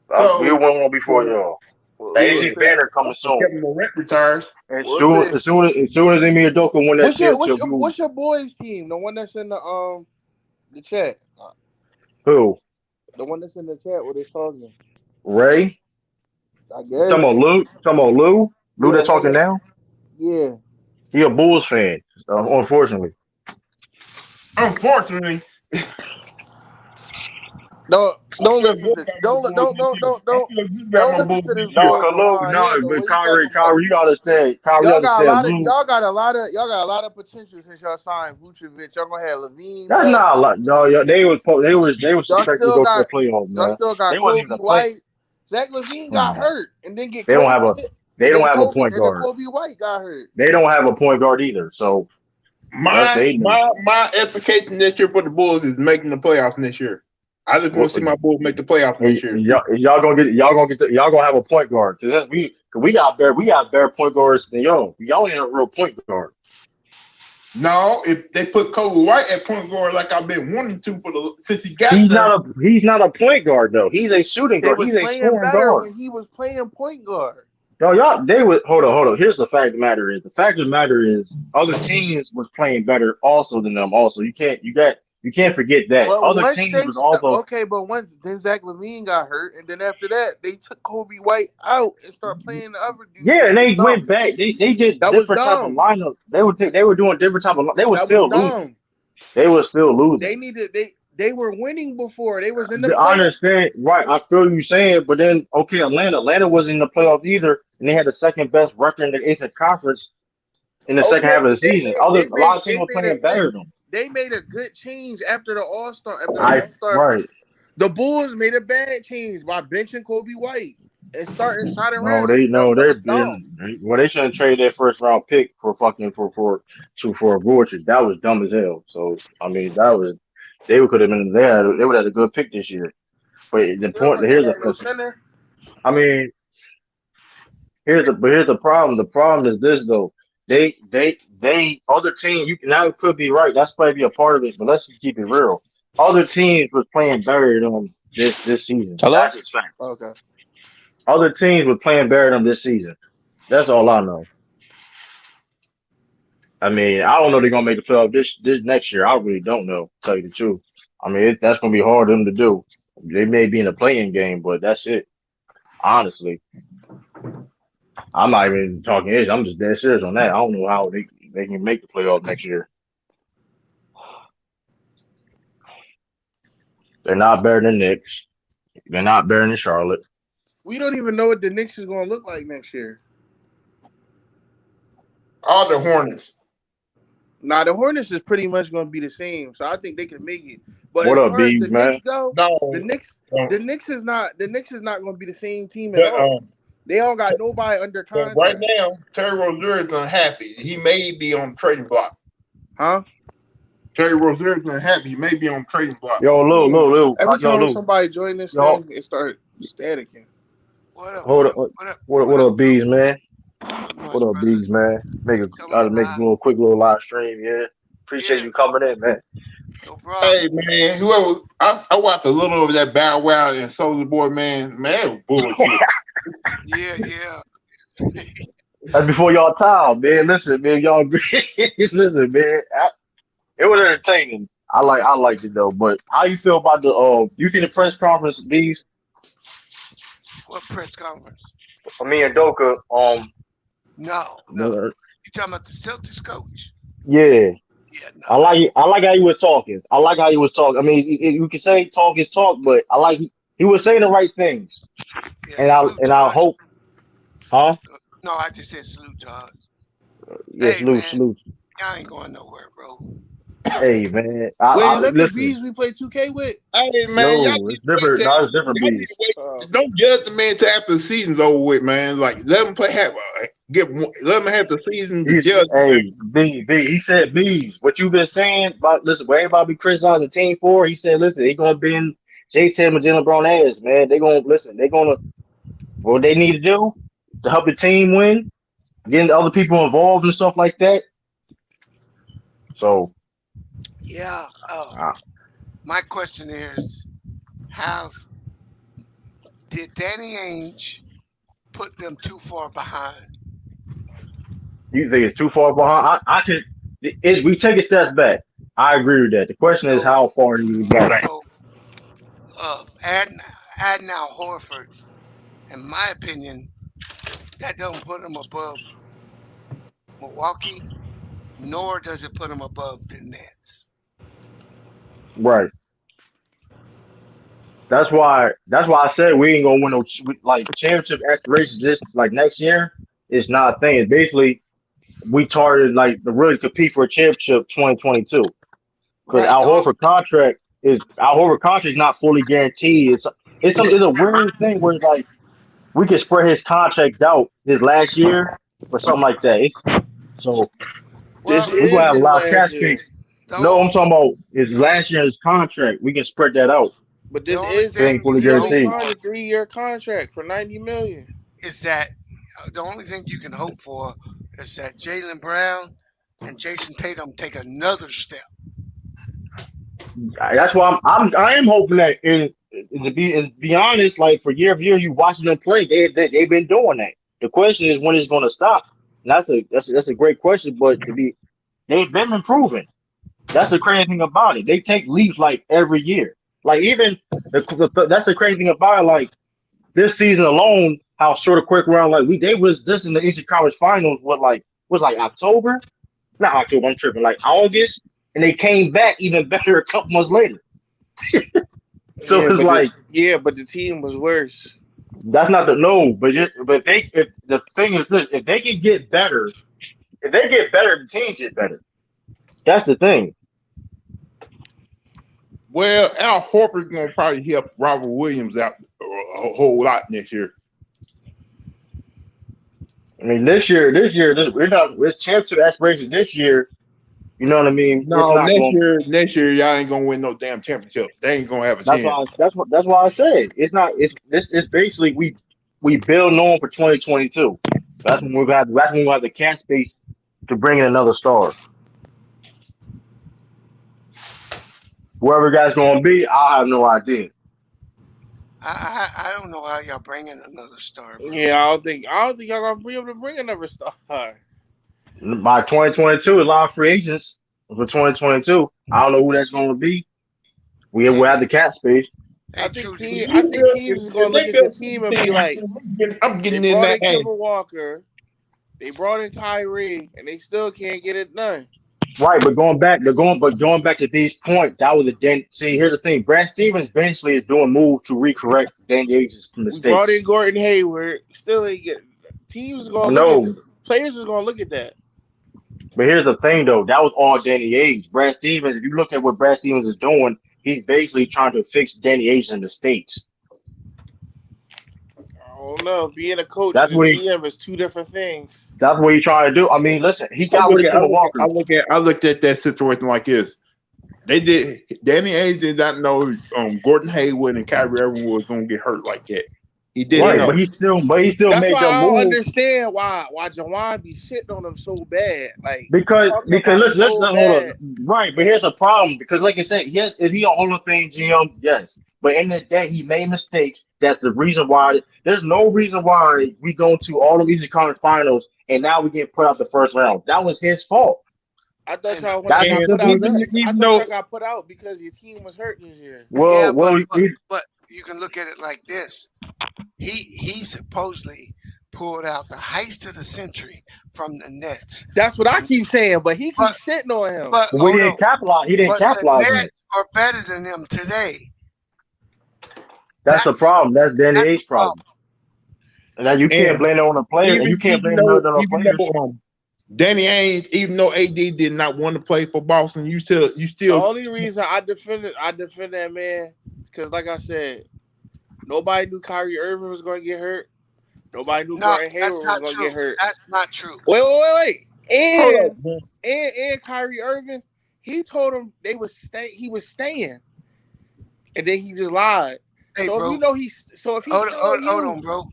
Speaker 1: We won one before y'all. AJ Banner coming soon.
Speaker 4: Kevin Durant retires.
Speaker 1: As soon as Ime Udoka won that championship.
Speaker 3: What's your boys' team? The one that's in the chat.
Speaker 1: Who?
Speaker 3: The one that's in the chat where they're talking.
Speaker 1: Ray.
Speaker 3: I guess.
Speaker 1: Talking about Lou. Lou that's talking now.
Speaker 3: Yeah.
Speaker 1: He a Bulls fan. Unfortunately.
Speaker 3: Don't listen to this boy.
Speaker 1: But Kyrie, you gotta say,
Speaker 3: y'all got a lot of potential since y'all signed Vucevic. Y'all gonna have Levine.
Speaker 1: That's not a lot. No, they was expected to go to the playoffs, man.
Speaker 3: Y'all still got Kobe White. Zach Levine got hurt and then get.
Speaker 1: They don't have a point guard.
Speaker 3: And Kobe White got hurt.
Speaker 1: They don't have a point guard either. So
Speaker 4: my expectation this year for the Bulls is making the playoffs next year. I just want to see my Bulls make the playoffs next year.
Speaker 1: Y'all gonna have a point guard because we got better point guards than y'all. Y'all ain't a real point guard.
Speaker 4: No, if they put Kobe White at point guard like I've been wanting to since he got
Speaker 1: he's not a point guard though. He's a shooting guard. He's a scoring guard.
Speaker 3: When he was playing point guard.
Speaker 1: No, they would hold on. Here's the fact of the matter is other teams was playing better also than them. Also, you can't forget that.
Speaker 3: But
Speaker 1: other teams was also
Speaker 3: but once then Zach Levine got hurt, and then after that they took Kobe White out and started playing the other dude.
Speaker 1: Yeah, and they went back. They did different type of lineup. They were doing different type of. They were still losing. They were still losing.
Speaker 3: They were winning before. They was in the playoffs.
Speaker 1: I understand, right? I feel you saying, but then Atlanta wasn't in the playoffs either, and they had the second best record in the Eastern Conference in the second half of the season. A lot of teams were playing better than them.
Speaker 3: They made a good change after the All-Star.
Speaker 1: Right.
Speaker 3: The Bulls made a bad change by benching Kobe White and starting Shot and
Speaker 1: they shouldn't trade their first round pick for a Voracek. That was dumb as hell. So I mean they could have been there. They would have had a good pick this year. But here's the problem. The problem is this though. They other teams. It could be right. That's probably a part of it. But let's just keep it real. Other teams was playing better than them this season. That's just fact.
Speaker 3: Okay.
Speaker 1: Other teams were playing better than them this season. That's all I know. I mean, I don't know if they're gonna make the playoff this next year. I really don't know, to tell you the truth. I mean, that's gonna be hard for them to do. They may be in a playing game, but that's it. Honestly, I'm not even talking this. I'm just dead serious on that. I don't know how they can make the playoffs next year. They're not better than Knicks. They're not better than Charlotte.
Speaker 3: We don't even know what the Knicks is going to look like next year.
Speaker 4: All the Hornets.
Speaker 3: Nah, the Hornets is pretty much going to be the same, so I think they can make it. But
Speaker 1: what up, B, man?
Speaker 3: The Knicks is not going to be the same team at all. They don't got nobody under contract.
Speaker 4: Right now, Terry Rozier is unhappy. He may be on the trading block.
Speaker 3: Huh?
Speaker 4: Terry Rozier is unhappy. He may be on the trading block.
Speaker 1: Yo, Lou.
Speaker 3: Every time somebody join this thing, it starts staticking.
Speaker 1: What up, Bees, man? What up, Bees, man? Make a quick little live stream, yeah. Appreciate you coming in, man.
Speaker 5: No problem.
Speaker 4: Hey, man, whoever I watched a little of that Bow Wow and Soulja Boy, man, it was bullshit.
Speaker 5: Yeah.
Speaker 1: That's before y'all time, man. Listen, man, y'all. Listen, man. It was entertaining. I liked it though. But how you feel about the you think the press conference, Bees?
Speaker 5: What press conference?
Speaker 1: Me and Doka,
Speaker 5: No.
Speaker 1: the-
Speaker 5: You talking about the Celtics coach?
Speaker 1: yeah.
Speaker 5: Yeah, no.
Speaker 1: I like how he was talking. I like how he was talking. I mean, you can say talk is talk, but I like he was saying the right things,
Speaker 5: Yeah, salute
Speaker 1: and I
Speaker 5: Todd.
Speaker 1: hope, huh?
Speaker 5: No, I just said salute Todd.
Speaker 1: Yes,
Speaker 5: Hey
Speaker 1: salute,
Speaker 5: man,
Speaker 1: salute.
Speaker 5: y'all ain't going nowhere, bro.
Speaker 1: Hey, man,
Speaker 3: Wait,
Speaker 1: I
Speaker 3: is that the
Speaker 1: listen.
Speaker 3: bees we play 2K with?
Speaker 4: Hey man, y'all
Speaker 1: No,
Speaker 4: need
Speaker 1: it's
Speaker 4: to wait
Speaker 1: different.
Speaker 4: till
Speaker 1: No, it's different
Speaker 4: y'all need to
Speaker 1: bees.
Speaker 4: wait. Don't judge the man till after the season's over with, man. Like let him play let him have the season to judge.
Speaker 1: Hey, B. He said bees. What you been saying about listen? What everybody be criticizing the team for? He said, listen, they gonna bend Jason and Jalen Brown ass, man. They gonna listen. They gonna what they need to do to help the team win, getting other people involved and stuff like that. So,
Speaker 5: Yeah.
Speaker 1: uh,
Speaker 5: My question is, have did Danny Ainge put them too far behind?
Speaker 1: you think it's too far behind? I can. We take a step back. I agree with that. The question is
Speaker 5: So,
Speaker 1: how far do you go?
Speaker 5: so adding out Horford, in my opinion, that don't put them above Milwaukee, nor does it put them above the Nets.
Speaker 1: Right. That's why I said we ain't gonna win no like championship aspirations just like next year. It's not a thing. It's basically we targeted like to really compete for a championship 2022 because
Speaker 5: Right.
Speaker 1: Our Horford contract is not fully guaranteed. It's a weird thing where it's like we can spread his contract out his last year or something like that. So
Speaker 3: This
Speaker 5: Well,
Speaker 1: we're gonna
Speaker 3: is
Speaker 1: have a
Speaker 3: his
Speaker 1: lot of
Speaker 3: last
Speaker 1: cash
Speaker 3: year.
Speaker 1: space.
Speaker 5: the
Speaker 1: No, I'm
Speaker 5: only,
Speaker 1: talking about his last year's contract. We can spread that out.
Speaker 3: But
Speaker 5: the
Speaker 3: this
Speaker 5: only
Speaker 3: is
Speaker 1: It
Speaker 5: thing
Speaker 1: ain't
Speaker 3: his.
Speaker 5: you
Speaker 1: fully
Speaker 3: He
Speaker 5: can
Speaker 3: only
Speaker 5: hope
Speaker 1: guaranteed.
Speaker 3: signed
Speaker 5: for
Speaker 3: a 3-year contract for $90 million.
Speaker 5: is that the only thing you can hope for is that Jalen Brown and Jason Tatum take another step.
Speaker 1: That's why I am hoping that to be honest, like for year, you watching them play, they've been doing that. The question is when it's going to stop. And that's a great question, but they've been improving. That's the crazy thing about it. They take leaps like every year. Like even that's the crazy thing about it. Like this season alone, how short a quick round like they was just in the Eastern Conference Finals. What like was like October? Not October. I'm tripping. Like August, and they came back even better a couple months later. So it's like
Speaker 3: But the team was worse.
Speaker 1: that's not the no, but if the thing is this, if they can get better, if they get better, the team get better. That's the thing.
Speaker 4: Well, Al Horford's gonna probably help Robert Williams out a whole lot next year.
Speaker 1: I mean, we're not. It's championship aspirations this year. You know what I mean? It's
Speaker 4: No,
Speaker 1: not going.
Speaker 4: next year, y'all ain't gonna win no damn championship. They ain't gonna have a
Speaker 1: That's
Speaker 4: chance.
Speaker 1: why. That's why I said it's not. It's basically we build on for 2022. That's when we have. That's when we have the cap space to bring in another star. Whoever guy's going to be, I have no idea.
Speaker 5: I don't know how y'all bring in another star, bro.
Speaker 3: Yeah, I don't think y'all gonna be able to bring another star.
Speaker 1: By 2022, a lot of free agents for 2022. I don't know who that's going to be. We will have
Speaker 5: Hey,
Speaker 1: the cap space.
Speaker 5: hey, True, did you?
Speaker 3: I think teams is gonna
Speaker 4: If
Speaker 3: look
Speaker 4: they
Speaker 3: at the
Speaker 4: build
Speaker 3: team and
Speaker 4: a
Speaker 3: be
Speaker 4: team,
Speaker 3: like,
Speaker 4: I'm
Speaker 3: they
Speaker 4: getting in
Speaker 3: brought
Speaker 4: that
Speaker 3: in
Speaker 4: ass.
Speaker 3: Kemba Walker, they brought in Kyrie, and they still can't get it done.
Speaker 1: Right, but going back to these points, that was a den. See, here's the thing: Brad Stevens eventually is doing moves to recorrect Danny Ainge's
Speaker 3: We brought in
Speaker 1: mistakes.
Speaker 3: Gordon Hayward, still ain't get. Teams is gonna look at
Speaker 1: No,
Speaker 3: players is gonna look at that.
Speaker 1: but here's the thing, though: that was all Danny Ainge. Brad Stevens, if you look at what Brad Stevens is doing, he's basically trying to fix Danny Ainge's mistakes.
Speaker 3: I don't know. Being a coach
Speaker 1: That's
Speaker 3: and a
Speaker 1: what he.
Speaker 3: GM is two different things.
Speaker 1: That's what he's trying to do. I mean, listen, he got rid of Kemba Walker.
Speaker 4: I looked at that situation like this. Danny Ainge did not know Gordon Hayward and Kyrie Irving was gonna get hurt like that. He didn't
Speaker 1: Right,
Speaker 4: know.
Speaker 1: but he still
Speaker 3: That's
Speaker 1: made
Speaker 3: why
Speaker 1: them
Speaker 3: I don't
Speaker 1: move
Speaker 3: understand why Jawan be shitting on him so bad. Like he
Speaker 1: because
Speaker 3: talking about him
Speaker 1: let's
Speaker 3: so
Speaker 1: hold on.
Speaker 3: bad.
Speaker 1: Right, but here's the problem because like I said, yes, is he a Hall of Fame GM? Yes, but in the day he made mistakes. That's the reason why. There's no reason why we go to all of these conference finals and now we get put out the first round. That was his fault.
Speaker 3: I thought
Speaker 5: And
Speaker 3: y'all when I
Speaker 1: That's
Speaker 3: got
Speaker 1: as
Speaker 3: put
Speaker 1: simple
Speaker 3: out.
Speaker 1: as that.
Speaker 3: I
Speaker 4: even
Speaker 3: thought
Speaker 4: though
Speaker 3: y'all got put out because your team was hurt this year.
Speaker 5: yeah,
Speaker 1: Well,
Speaker 5: but you can look at it like this. He supposedly pulled out the heist of the century from the Nets.
Speaker 3: That's what I keep saying, but he
Speaker 5: But
Speaker 3: keeps shitting on him.
Speaker 5: but
Speaker 1: we
Speaker 5: hold on.
Speaker 1: didn't capitalize. He didn't
Speaker 5: But the
Speaker 1: capitalize on it.
Speaker 5: Nets are better than them today.
Speaker 1: That's the problem. That's Danny
Speaker 5: That's the
Speaker 1: Ainge's problem.
Speaker 5: problem.
Speaker 1: And now you can't
Speaker 4: and
Speaker 1: blame it on the players, and you can't blame it on the
Speaker 4: even
Speaker 1: players.
Speaker 4: though Danny Ainge, even though AD did not want to play for Boston, you
Speaker 3: The
Speaker 4: still
Speaker 3: only reason I defend that man because, like I said, nobody knew Kyrie Irving was going to get hurt. Nobody knew
Speaker 5: No,
Speaker 3: Gordon
Speaker 5: that's
Speaker 3: Hayward was
Speaker 5: not
Speaker 3: going to
Speaker 5: true.
Speaker 3: get hurt.
Speaker 5: That's not true.
Speaker 3: Wait.
Speaker 4: hold up. Man.
Speaker 3: And Kyrie Irving, he told him he was staying, and then he just lied.
Speaker 5: Hey,
Speaker 3: So
Speaker 5: bro.
Speaker 3: if you know he's so if he's
Speaker 5: Hold on, bro.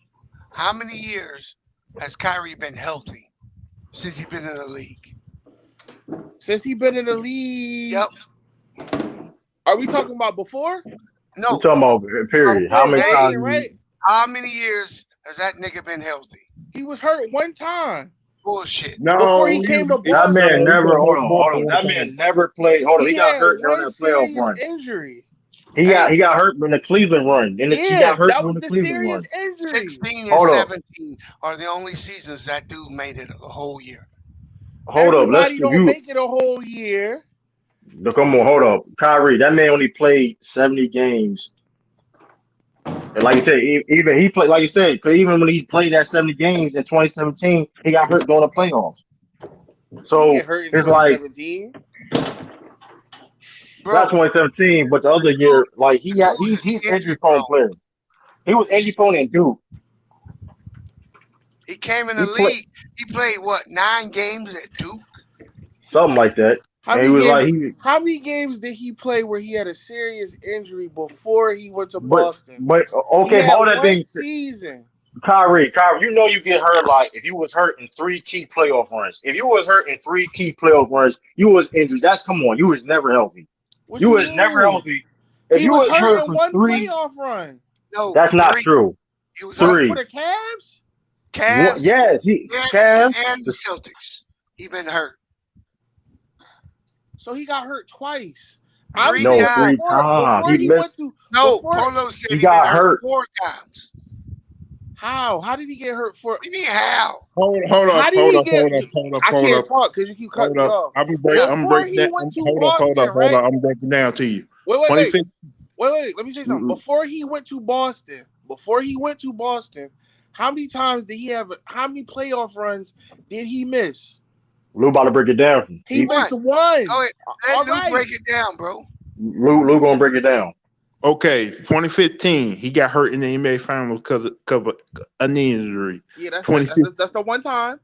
Speaker 5: How many years has Kyrie been healthy since he's been in the league?
Speaker 3: since he been in the league,
Speaker 5: Yep.
Speaker 3: are we talking about before?
Speaker 5: No.
Speaker 1: We're talking about period. How many times?
Speaker 3: Right?
Speaker 5: How many years has that nigga been healthy?
Speaker 3: He was hurt one time
Speaker 5: Bullshit.
Speaker 4: No,
Speaker 3: before he came to
Speaker 1: That
Speaker 3: Boston.
Speaker 1: man never.
Speaker 4: no,
Speaker 1: Hold on. That man never played. Hold on. He got
Speaker 3: had
Speaker 1: hurt during
Speaker 3: one
Speaker 1: that playoff
Speaker 3: serious
Speaker 1: run.
Speaker 3: injury.
Speaker 1: He got hurt in the Cleveland run. He got hurt
Speaker 3: that
Speaker 1: during
Speaker 3: was
Speaker 1: the
Speaker 3: the
Speaker 1: Cleveland
Speaker 3: serious
Speaker 1: run.
Speaker 3: injury.
Speaker 5: 16 and
Speaker 1: Hold up.
Speaker 5: 17 are the only seasons that dude made it a whole year.
Speaker 1: Hold up.
Speaker 3: Everybody don't make it a whole year.
Speaker 1: Come on. Hold up. Kyrie. That man only played 70 games. And like you said, even he played. Like you said, because even when he played that 70 games in 2017, he got hurt during the playoffs.
Speaker 3: He
Speaker 1: So
Speaker 3: get hurt in
Speaker 1: it's like
Speaker 3: 2017.
Speaker 5: Bro,
Speaker 1: not 2017, but the other year, like he's injury prone player. He was injury prone in Duke.
Speaker 5: he came in the league. He played what, 9 games at Duke?
Speaker 1: Something like that.
Speaker 3: How
Speaker 1: And he was like
Speaker 3: how many games did he play where he had a serious injury before he went to
Speaker 1: but
Speaker 3: Boston?
Speaker 1: okay, but all that
Speaker 3: one
Speaker 1: thing,
Speaker 3: season.
Speaker 1: Kyrie, you know you get hurt like if you was hurt in 3 key playoff runs. If you was hurt in 3 key playoff runs, you was injured. Come on, you was never healthy.
Speaker 3: What
Speaker 1: You
Speaker 3: you
Speaker 1: was
Speaker 3: mean?
Speaker 1: never healthy. If
Speaker 3: He
Speaker 1: you
Speaker 3: was
Speaker 1: was hurt
Speaker 3: hurt in
Speaker 1: for
Speaker 3: one
Speaker 1: 3,
Speaker 3: playoff run.
Speaker 5: No,
Speaker 1: that's not
Speaker 5: 3.
Speaker 1: true.
Speaker 5: He was
Speaker 1: 3.
Speaker 3: For the Cavs?
Speaker 5: Cavs
Speaker 1: Yes, Cavs.
Speaker 5: and the Celtics. He been hurt.
Speaker 3: So he got hurt twice.
Speaker 5: 3
Speaker 1: No,
Speaker 5: times.
Speaker 1: 3 times.
Speaker 3: Before he went to
Speaker 5: No,
Speaker 3: before,
Speaker 5: Polo said
Speaker 1: he
Speaker 5: he been
Speaker 1: got
Speaker 5: hurt
Speaker 1: hurt.
Speaker 5: 4 times.
Speaker 3: how? How did he get hurt for?
Speaker 5: What do you mean how?
Speaker 4: Hold
Speaker 3: How
Speaker 4: up.
Speaker 3: did he get? I can't talk because you keep cutting me off.
Speaker 4: I'm
Speaker 3: Before
Speaker 4: breaking
Speaker 3: he
Speaker 4: that.
Speaker 3: went to
Speaker 4: Hold
Speaker 3: Boston,
Speaker 4: up.
Speaker 3: right?
Speaker 4: I'm breaking down to you.
Speaker 3: Wait.
Speaker 4: 2015.
Speaker 3: Let me say something. Before he went to Boston, how many times did he have? How many playoff runs did he miss?
Speaker 1: Lou about to break it down.
Speaker 3: He missed one.
Speaker 5: Go ahead. Let Lou break it down, bro.
Speaker 1: Lou gonna break it down.
Speaker 4: Okay, 2015, he got hurt in the NBA Finals because of a knee injury.
Speaker 3: Yeah, that's the one time.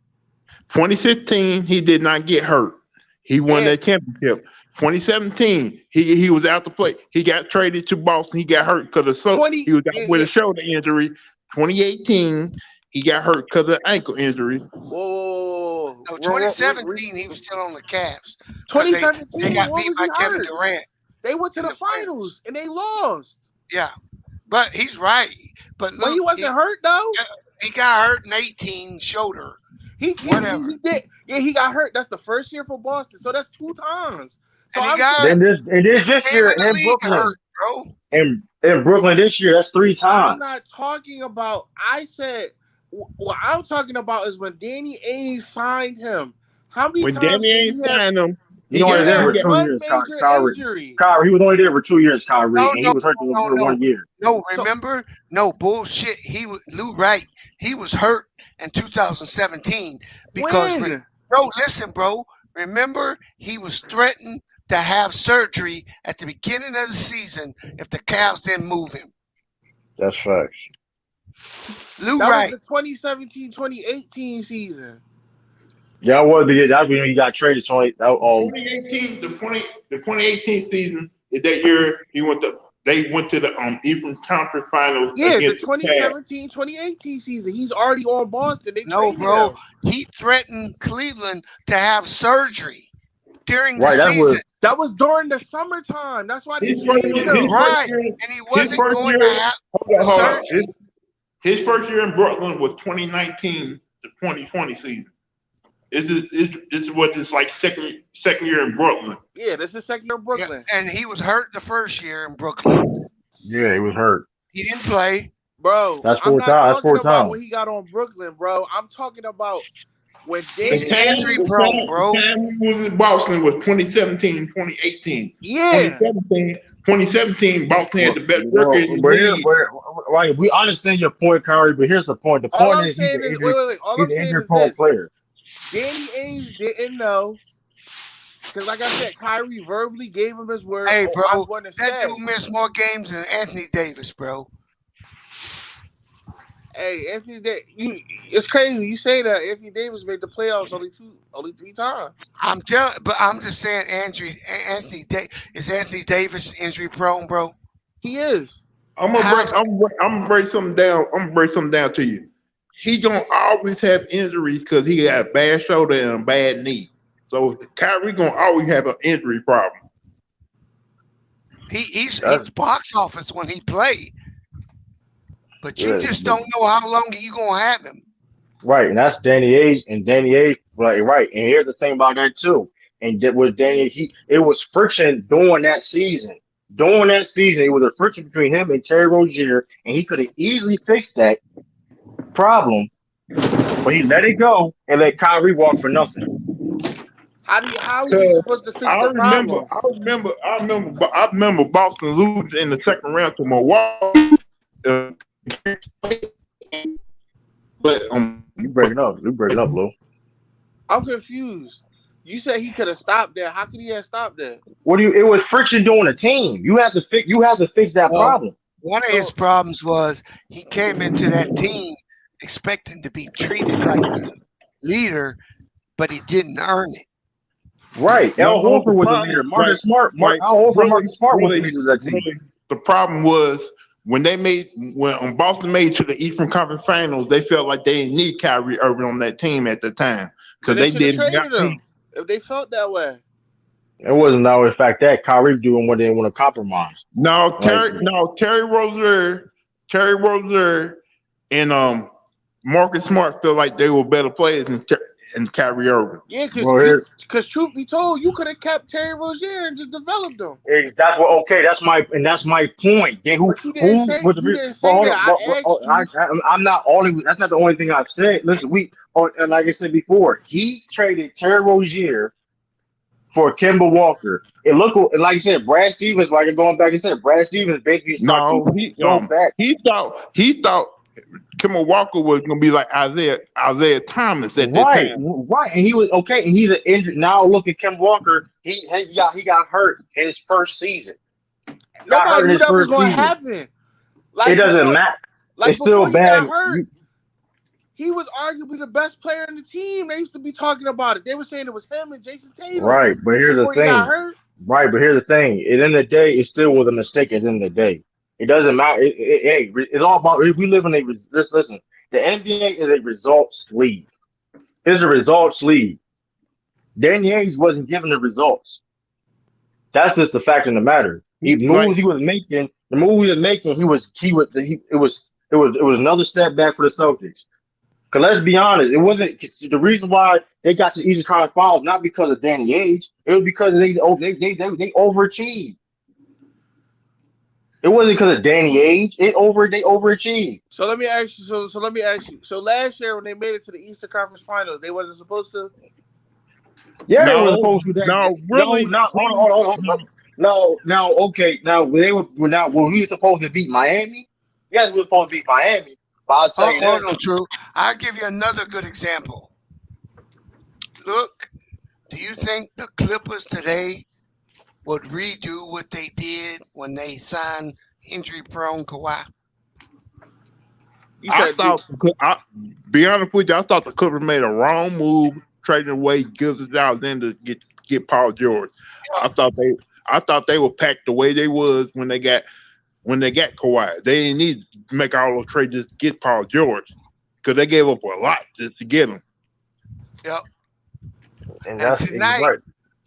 Speaker 4: 2016, he did not get hurt. He won that championship. 2017, he was out to play. He got traded to Boston. He got hurt because he was out with a shoulder injury. 2018, he got hurt because of ankle injury.
Speaker 3: Whoa.
Speaker 5: No, 2017, he was still on the Cavs.
Speaker 3: 2017,
Speaker 5: they got beat by Kevin Durant.
Speaker 3: They went to the finals and they lost.
Speaker 5: Yeah, but he's right. But look,
Speaker 3: he wasn't hurt though.
Speaker 5: He got hurt in 18 shoulder. Whatever.
Speaker 3: He did. Yeah, he got hurt. That's the first year for Boston. So that's 2 times. So
Speaker 5: and he got
Speaker 1: and this year in Brooklyn,
Speaker 5: hurt, bro.
Speaker 1: In Brooklyn this year, that's 3 times.
Speaker 3: I'm not talking about. I said what I'm talking about is when Danny Ainge signed him. How many times?
Speaker 4: When Danny Ainge signed him,
Speaker 1: he only there for 2 years. Kyrie, he was only there for 2 years. Kyrie, and he was hurt for 1 year.
Speaker 5: No, remember? No bullshit. Lou Wright. He was hurt in 2017 because listen, bro. Remember, he was threatened to have surgery at the beginning of the season if the Cavs didn't move him.
Speaker 1: That's facts.
Speaker 5: Lou
Speaker 3: that
Speaker 5: Wright.
Speaker 3: Was the 2017-2018 season.
Speaker 1: Yeah, that's when he got traded.
Speaker 4: 2018, the 2018 season is that year he went to they went to the Eastern Conference Finals
Speaker 3: Yeah, the
Speaker 4: against the Cavs.
Speaker 3: 2017-2018 season. He's already on Boston. They
Speaker 5: No,
Speaker 3: traded
Speaker 5: bro.
Speaker 3: him.
Speaker 5: He threatened Cleveland to have surgery during the
Speaker 1: Right, that's
Speaker 5: season.
Speaker 1: what.
Speaker 3: That was during the summertime. That's why they
Speaker 4: His first
Speaker 3: traded
Speaker 4: year,
Speaker 3: him.
Speaker 5: Right. And he wasn't going to have the
Speaker 4: hold on.
Speaker 5: surgery.
Speaker 4: His first year in Brooklyn was 2019 to 2020 season. This is what it's like second year in Brooklyn.
Speaker 3: Yeah, this is second year in
Speaker 5: Yeah,
Speaker 3: Brooklyn.
Speaker 5: and he was hurt the first year in Brooklyn.
Speaker 1: Yeah, he was hurt.
Speaker 5: He didn't play.
Speaker 3: Bro,
Speaker 1: That's
Speaker 3: I'm
Speaker 1: four
Speaker 3: not
Speaker 1: times. That's
Speaker 3: talking
Speaker 1: four
Speaker 3: about
Speaker 1: times.
Speaker 3: when he got on Brooklyn, bro. I'm talking about when
Speaker 5: He's
Speaker 3: Danny
Speaker 5: injury
Speaker 3: Ainge.
Speaker 5: prone, bro.
Speaker 4: The time he was in Boston was 2017, 2018.
Speaker 3: Yeah.
Speaker 4: 2017, Boston had the best record in the
Speaker 1: But here,
Speaker 4: league.
Speaker 1: right, we understand your point, Kyrie. But here's the point. The
Speaker 3: All
Speaker 1: point
Speaker 3: I'm
Speaker 1: is he's
Speaker 3: saying
Speaker 1: an
Speaker 3: is,
Speaker 1: injury.
Speaker 3: wait. All
Speaker 1: He's
Speaker 3: I'm
Speaker 1: an
Speaker 3: saying
Speaker 1: injury
Speaker 3: is
Speaker 1: prone
Speaker 3: this.
Speaker 1: player.
Speaker 3: Danny Ainge didn't know. Because, like I said, Kyrie verbally gave him his word.
Speaker 5: Hey,
Speaker 3: I'm
Speaker 5: bro,
Speaker 3: going to
Speaker 5: that
Speaker 3: stay.
Speaker 5: dude missed more games than Anthony Davis, bro.
Speaker 3: Hey, Anthony Davis, it's crazy. You say that Anthony Davis made the playoffs only 3 times.
Speaker 5: I'm just saying, is Anthony Davis injury prone, bro?
Speaker 3: He is.
Speaker 4: I'm gonna break something down. I'm gonna break something down to you. He gonna always have injuries because he got a bad shoulder and a bad knee. So Kyrie gonna always have an injury problem.
Speaker 5: He's box office when he played, but you just don't know how long you gonna have him.
Speaker 1: Right, and that's Danny Ainge, and Danny Ainge, right. And here's the thing about that too. And that was Danny. It was friction during that season. During that season, it was a friction between him and Terry Rozier, and he could have easily fixed that problem, but he let it go and let Kyrie walk for nothing.
Speaker 3: How is he supposed to fix the problem?
Speaker 4: I remember Boston losing in the second round to Milwaukee. But
Speaker 1: you breaking up, Lou.
Speaker 3: I'm confused. You said he could have stopped that. How could he have stopped that?
Speaker 1: It was friction during the team. You have to fix that problem.
Speaker 5: One of his problems was he came into that team expecting to be treated like a leader, but he didn't earn it.
Speaker 1: Right. Al Horford was the leader. Marcus Smart. Marcus Smart was the leader of that team.
Speaker 4: The problem was when Boston made it to the Eastern Conference Finals, they felt like they didn't need Kyrie Irving on that team at the time because they didn't
Speaker 3: traded him if they felt that way.
Speaker 1: It wasn't always the fact that Kyrie doing what they want to compromise.
Speaker 4: No, Terry Rozier and Marcus Smart feel like they were better players than Kyrie Irving.
Speaker 3: Yeah, because truth be told, you could have kept Terry Rozier and just developed him.
Speaker 1: That's my point. Then
Speaker 3: you didn't say that.
Speaker 1: I'm not only. That's not the only thing I've said. Listen, and like I said before, he traded Terry Rozier for Kemba Walker. And look, like you said, Brad Stevens. Like you're going back and said, Brad Stevens basically
Speaker 4: he thought Kemba Walker was going to be like Isaiah Thomas at that time.
Speaker 1: Right, and he was okay. And he's an injured. Now look at Kemba Walker. He got hurt in his first season.
Speaker 3: Nobody knew that was going to happen.
Speaker 1: It doesn't matter. It's still bad.
Speaker 3: He was arguably the best player in the team. They used to be talking about it. They were saying it was him and Jason Tatum.
Speaker 1: Right, but here's the thing. Right, but here's the thing. At the end of the day, it still was a mistake. At the end of the day, it doesn't matter. It's all about. We live in listen. The NBA is a results league. It's a results league. Danny Ainge wasn't given the results. That's just the fact of the matter. It was another step back for the Celtics. Because let's be honest, it wasn't the reason why they got to the Eastern Conference Finals, not because of Danny Ainge. It was because they overachieved. It wasn't because of Danny Ainge. They overachieved.
Speaker 3: So let me ask you. So last year when they made it to the Eastern Conference Finals, they wasn't supposed to.
Speaker 1: Yeah, they were supposed to.
Speaker 4: No, really.
Speaker 1: No. Okay. Now when we were supposed to beat Miami, yes, we were supposed to beat Miami.
Speaker 5: No, True. I'll give you another good example. Look, do you think the Clippers today would redo what they did when they signed injury-prone Kawhi?
Speaker 4: Be honest with you, I thought the Clippers made a wrong move trading away Gilgeous-Alexander to get Paul George. I thought they were packed the way they was when they got when they got Kawhi. They didn't need to make all those trades just to get Paul George because they gave up a lot just to get him.
Speaker 5: Yep.
Speaker 1: And
Speaker 5: And
Speaker 1: that's right.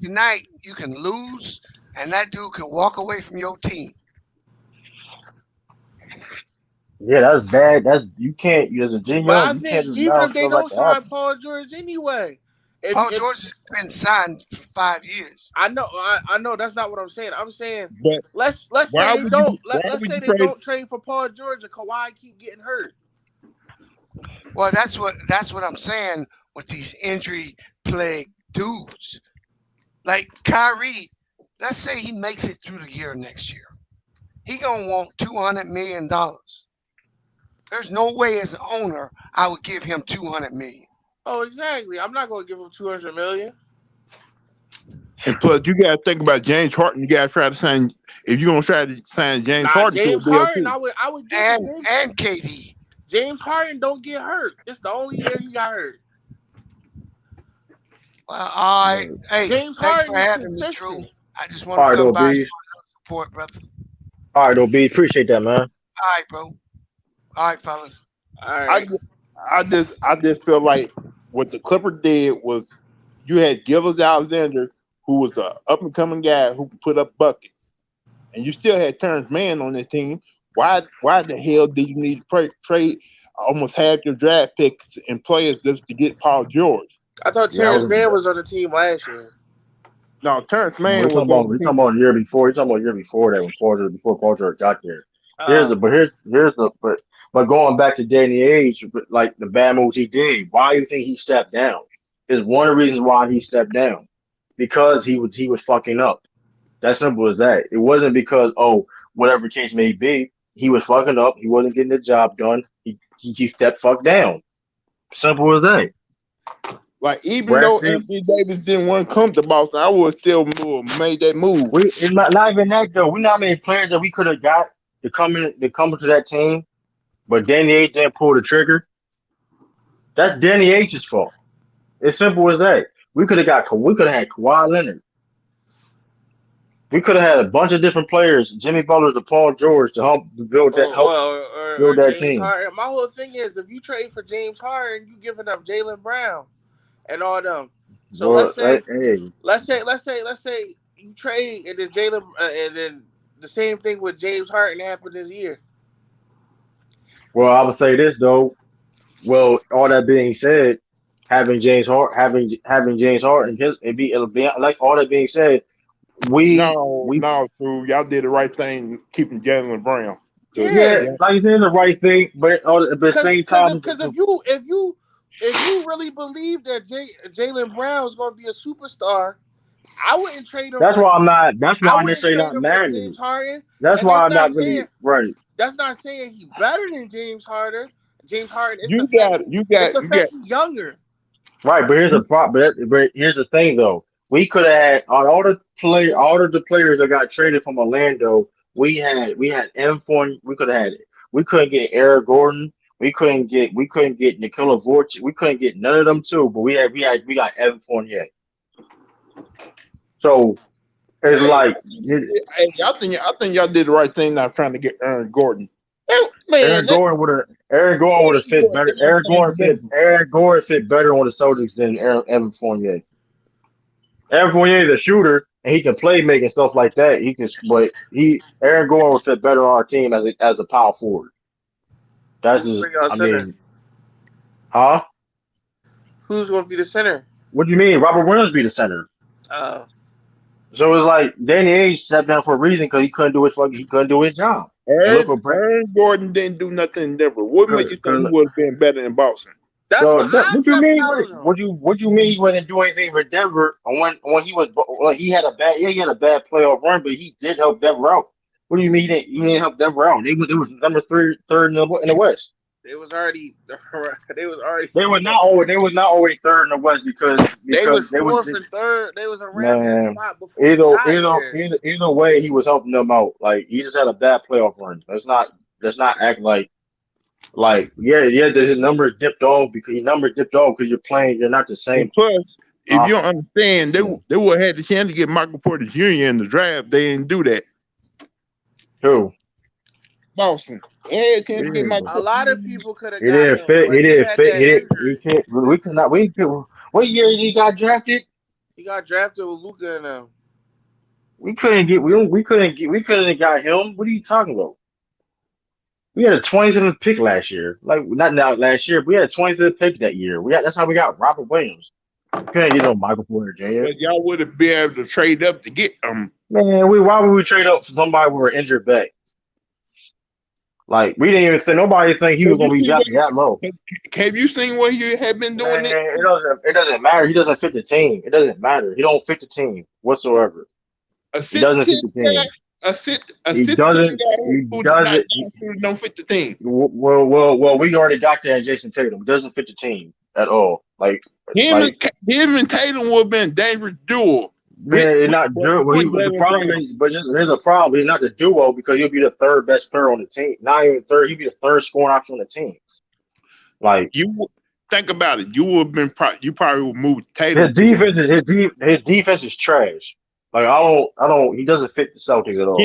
Speaker 5: tonight you can lose, and that dude can walk away from your team.
Speaker 1: Yeah, that's bad. You can't. As a GM,
Speaker 3: But I
Speaker 1: you can't
Speaker 3: think
Speaker 1: just
Speaker 3: even
Speaker 1: allow
Speaker 3: if they
Speaker 1: stuff like
Speaker 3: don't
Speaker 1: that
Speaker 3: sign
Speaker 1: happen.
Speaker 3: Paul George anyway,
Speaker 5: Paul George has been signed for 5 years.
Speaker 3: I know that's not what I'm saying. I'm saying
Speaker 4: But
Speaker 3: let's
Speaker 4: why
Speaker 3: say they
Speaker 4: would
Speaker 3: don't
Speaker 4: you- why
Speaker 3: let's
Speaker 4: would
Speaker 3: say
Speaker 4: you
Speaker 3: they
Speaker 4: trade-
Speaker 3: don't trade for Paul George and Kawhi keep getting hurt.
Speaker 5: Well, that's what I'm saying with these injury plagued dudes. Like Kyrie, let's say he makes it through the year next year. He gonna want $200 million. There's no way as an owner I would give him $200 million.
Speaker 3: Oh, exactly. I'm not going to give him $200 million.
Speaker 4: And plus, you got to think about James Harden. You got to try to sign. If you're gonna try to sign James Harden,
Speaker 3: James
Speaker 4: to a deal
Speaker 3: Harden,
Speaker 4: too.
Speaker 3: I would give
Speaker 5: And
Speaker 3: him
Speaker 5: and KD.
Speaker 3: James Harden don't get hurt. It's the only year he got hurt.
Speaker 5: Well, all right. Hey,
Speaker 3: James
Speaker 5: thanks
Speaker 3: Harden
Speaker 5: for
Speaker 3: is
Speaker 5: having me,
Speaker 3: consistent.
Speaker 5: Tru. I just want
Speaker 1: All
Speaker 5: to
Speaker 1: right,
Speaker 5: come by and
Speaker 1: OB.
Speaker 5: support, brother.
Speaker 1: All right, OB. Appreciate that, man.
Speaker 5: All right, bro. All right, fellas.
Speaker 3: All right.
Speaker 4: I just feel like what the Clippers did was you had Gillis Alexander, who was a up and coming guy who could put up buckets, and you still had Terrence Mann on that team. Why the hell did you need to trade almost half your draft picks and players just to get Paul George?
Speaker 3: I thought Terrence Mann was on the team last year.
Speaker 4: No, Terrence Mann
Speaker 1: We're
Speaker 4: was
Speaker 1: talking about the year before. He's talking about the year before that before Paul George got there. Here's the but going back to Danny Ainge, like the bad moves he did. Why do you think he stepped down? Is one of the reasons why he stepped down because he was fucking up. That simple as that. It wasn't because whatever case may be, he was fucking up. He wasn't getting the job done. He stepped fuck down. Simple as that.
Speaker 4: Like even though Anthony Davis didn't want to come to Boston, I would still made that move.
Speaker 1: It's not even that though. We know how many players that we could have got to come into that team, but Danny Ainge didn't pull the trigger. That's Danny Ainge's fault. It's simple as that. We could have had Kawhi Leonard. We could have had a bunch of different players, Jimmy Butler to Paul George, to help build that build that
Speaker 3: James
Speaker 1: team.
Speaker 3: Harden. My whole thing is if you trade for James Harden, you giving up Jaylen Brown and all them. So let's say you trade and then Jaylen and then the same thing with James Harden happened this year.
Speaker 1: Well, I would say this though. Well, all that being said, having James Harden, it'll be like all that being said.
Speaker 4: True. Y'all did the right thing keeping Jaylen Brown.
Speaker 3: Yeah,
Speaker 1: like you said, the right thing, but at the same time,
Speaker 3: because if you really believe that Jaylen Brown is going to be a superstar, I wouldn't trade him.
Speaker 1: That's why I'm not. That's why I'm necessarily not mad at
Speaker 3: James Harden.
Speaker 1: That's why I'm not really right.
Speaker 3: That's not saying he's better than James Harden. James Harden.
Speaker 4: You got
Speaker 3: he's younger.
Speaker 1: Right, but here's the problem. But here's the thing, though. We could have had all of the players that got traded from Orlando. We had M4. We could have had it. We couldn't get Eric Gordon. We couldn't get Nikola Vucevic. We couldn't get none of them too. But we got Evan Fournier. So it's like
Speaker 4: I think y'all did the right thing not trying to get Aaron Gordon.
Speaker 1: Aaron Gordon would have fit better. Aaron Gordon fit better on the Celtics than Evan Fournier. Evan Fournier is a shooter and he can play making stuff like that. Aaron Gordon would fit better on our team as a power forward. That's just huh?
Speaker 3: Who's going to be the center?
Speaker 1: What do you mean? Robert Williams be the center. So it's like Danny Ainge stepped down for a reason because he couldn't do his job.
Speaker 4: Aaron Gordon didn't do nothing in Denver. What made you think he would have been better in Boston?
Speaker 1: What you mean? What you mean he wasn't doing anything for Denver? When he had a bad playoff run, but he did help Denver out. What do you mean he didn't help Denver out? It was number third in the West.
Speaker 3: They was
Speaker 1: not always third in the West because
Speaker 3: they was fourth and third. They was around that spot before.
Speaker 1: Either way, he was helping them out. Like he just had a bad playoff run. Let's not act like his numbers dipped off because you're not the same.
Speaker 4: And plus, if you don't understand, they would have had the chance to get Michael Porter Jr. in the draft. They didn't do that.
Speaker 1: Who?
Speaker 4: Boston. Every team to get
Speaker 1: Yeah,
Speaker 4: Michael
Speaker 3: A
Speaker 4: Porter.
Speaker 3: lot of people could have
Speaker 1: he
Speaker 3: got
Speaker 1: didn't
Speaker 3: him,
Speaker 1: fit.
Speaker 3: but
Speaker 1: He
Speaker 3: he
Speaker 1: didn't
Speaker 3: had
Speaker 1: fit.
Speaker 3: that
Speaker 1: He didn't. We
Speaker 3: injury.
Speaker 1: can't. We could not. We could. What year did he got drafted?
Speaker 3: He got drafted with Luka and them.
Speaker 1: We couldn't get. We couldn't get. We couldn't have got him. What are you talking about? We had a 27th pick last year. Like not now last year, but we had a 27th pick that year. That's how we got Robert Williams. We couldn't get no Michael Porter Jr.
Speaker 4: But y'all would have been able to trade up to get
Speaker 1: Man, why would we trade up for somebody with an injured back? Like we didn't even think nobody think he was
Speaker 4: Have
Speaker 1: gonna
Speaker 4: you
Speaker 1: be
Speaker 4: seen
Speaker 1: drafted that low.
Speaker 4: have you seen what he had been doing?
Speaker 1: Man, it doesn't matter. He doesn't fit the team. It doesn't matter. He don't fit the team whatsoever.
Speaker 4: A
Speaker 1: He doesn't fit
Speaker 4: 6'10"
Speaker 1: the
Speaker 4: guy,
Speaker 1: team.
Speaker 4: a 6'10"
Speaker 1: He doesn't.
Speaker 4: guy
Speaker 1: He
Speaker 4: who did not
Speaker 1: doesn't.
Speaker 4: don't fit the team.
Speaker 1: Well. We already got that in Jason Tatum. He doesn't fit the team at all. Like
Speaker 4: Him and Tatum would have been a dangerous duo.
Speaker 1: man, it's not Drew. Well, the problem is, but there's a problem. He's not the duo because he'll be the third best player on the team. Not even third. He'll be the third scoring option on the team. Like
Speaker 4: You think about it. You would have been. You probably would move Tatum.
Speaker 1: his defense is trash. Like I don't. He doesn't fit the Celtics at all.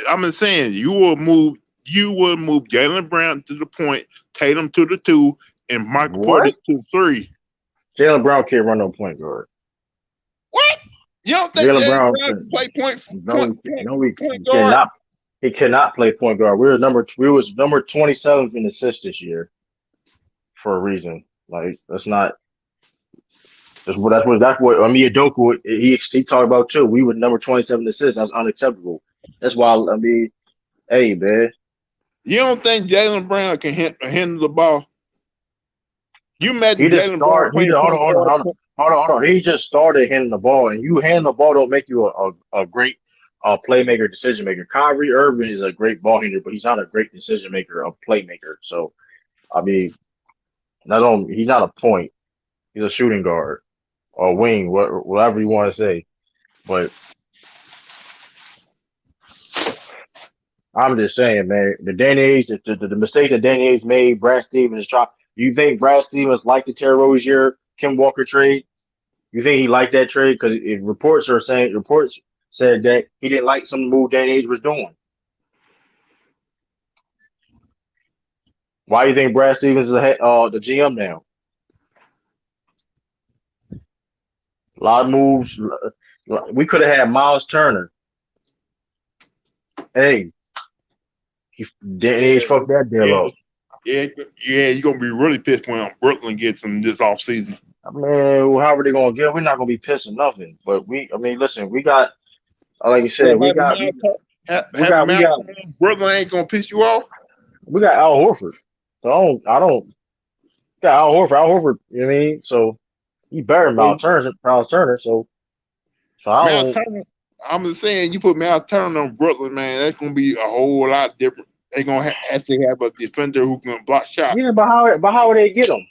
Speaker 4: I'm saying you will move Jaylen Brown to the point, Tatum to the 2, and Michael Porter to the 3.
Speaker 1: Jaylen Brown can't run no point guard.
Speaker 4: What? You don't think
Speaker 1: Jaylen
Speaker 4: Brown
Speaker 1: Brown
Speaker 4: can play point
Speaker 1: he
Speaker 4: guard?
Speaker 1: He cannot play point guard. We was number 27th in assists this year for a reason. Like that's what Ime Udoka he talked about too. We were number 27 assists. That's unacceptable. That's why hey man.
Speaker 4: You don't think Jaylen Brown can handle the ball? You imagine
Speaker 1: Jaylen Brown playing Hold on. He just started handling the ball, and you handle the ball don't make you a great playmaker, decision maker. Kyrie Irving is a great ball handler, but he's not a great decision maker, a playmaker. So, I mean, he's not a point. He's a shooting guard or wing, whatever you want to say. But I'm just saying, man, the Danny Ainge, the mistake that Danny Ainge made, Brad Stevens dropped. You think Brad Stevens liked the Terry Rozier, Kim Walker trade? You think he liked that trade? Because reports said that he didn't like some move Danny Ainge was doing. Why do you think Brad Stevens is the GM now? A lot of moves. We could have had Miles Turner. Hey, Danny Ainge fucked that deal up.
Speaker 4: Yeah, you're gonna be really pissed when Brooklyn gets him this offseason.
Speaker 1: I mean, how are they gonna get? We're not gonna be pissed or nothing. But listen, we got, like you said, we got
Speaker 4: Brooklyn ain't gonna piss you off.
Speaker 1: We got Al Horford. So I don't got Al Horford. Al Horford, you know what I mean? So he better than Miles Turner. So I don't.
Speaker 4: Turner, I'm just saying, you put Miles Turner on Brooklyn, man, that's gonna be a whole lot different. They're gonna have to have a defender who can block shots.
Speaker 1: Yeah, but how would they get him?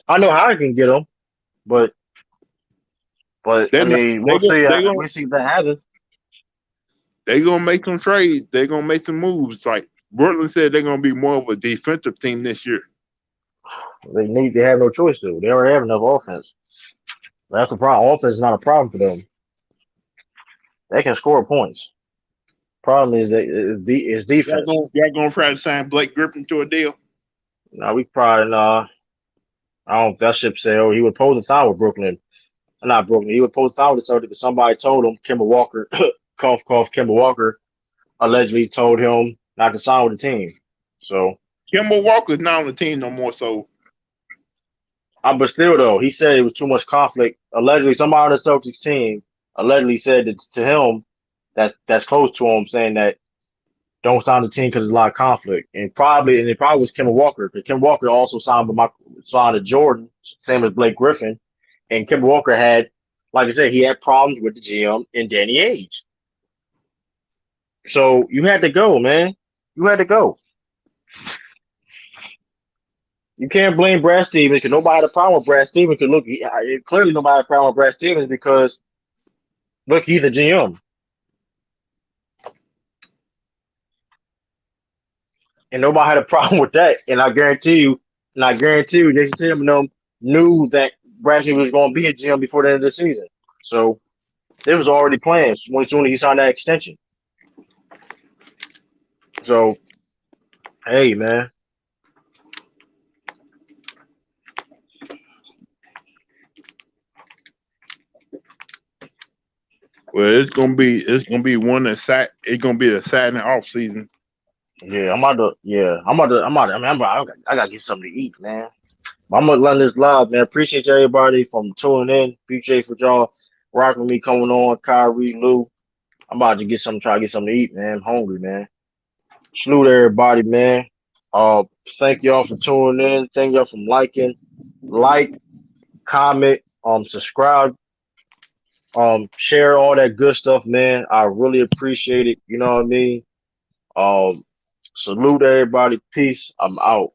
Speaker 1: I know how I can get him, but we'll see. We'll see if that happens.
Speaker 4: They're gonna make some trades. They're gonna make some moves. Like Brooklyn said, they're gonna be more of a defensive team this year.
Speaker 1: They have no choice to. They already have enough offense. That's the problem. Offense is not a problem for them. They can score points. Problem is defense.
Speaker 4: Y'all gonna try to sign Blake Griffin to a deal?
Speaker 1: No, we probably I don't. That ship said, he would pose a sign with Brooklyn. Not Brooklyn. He would pose a sign with the Celtics because somebody told him Kemba Walker, cough cough. Kemba Walker allegedly told him not to sign with the team. So
Speaker 4: Kemba Walker's not on the team no more. So,
Speaker 1: but still though, he said it was too much conflict. Allegedly, somebody on the Celtics team allegedly said that to him that's close to him, saying that don't sign the team because there's a lot of conflict. And it probably was Kemba Walker because Kemba Walker also signed to Jordan, same as Blake Griffin. And Kemba Walker had, like I said, he had problems with the GM and Danny Ainge. So you had to go, man. You had to go. You can't blame Brad Stevens because nobody had a problem with Brad Stevens. Because look, clearly nobody had a problem with Brad Stevens because look, he's the GM. And nobody had a problem with that. And I guarantee you, Jason Tatum knew that Brad Stevens was going to be a GM before the end of the season. So it was already planned when he signed that extension. So, hey, man.
Speaker 4: Well, it's gonna be one that it's gonna be a exciting off season.
Speaker 1: Yeah, I gotta get something to eat, man. I'm gonna run this live, man. Appreciate everybody from tuning in. Appreciate for y'all rocking with me coming on. Kyrie, Lou. I'm about to try to get something to eat, man. I'm hungry, man. Salute everybody, man. Thank y'all for tuning in. Thank y'all for like, comment, subscribe, share all that good stuff, man. I really appreciate it. You know what I mean? Um, salute everybody. Peace. I'm out.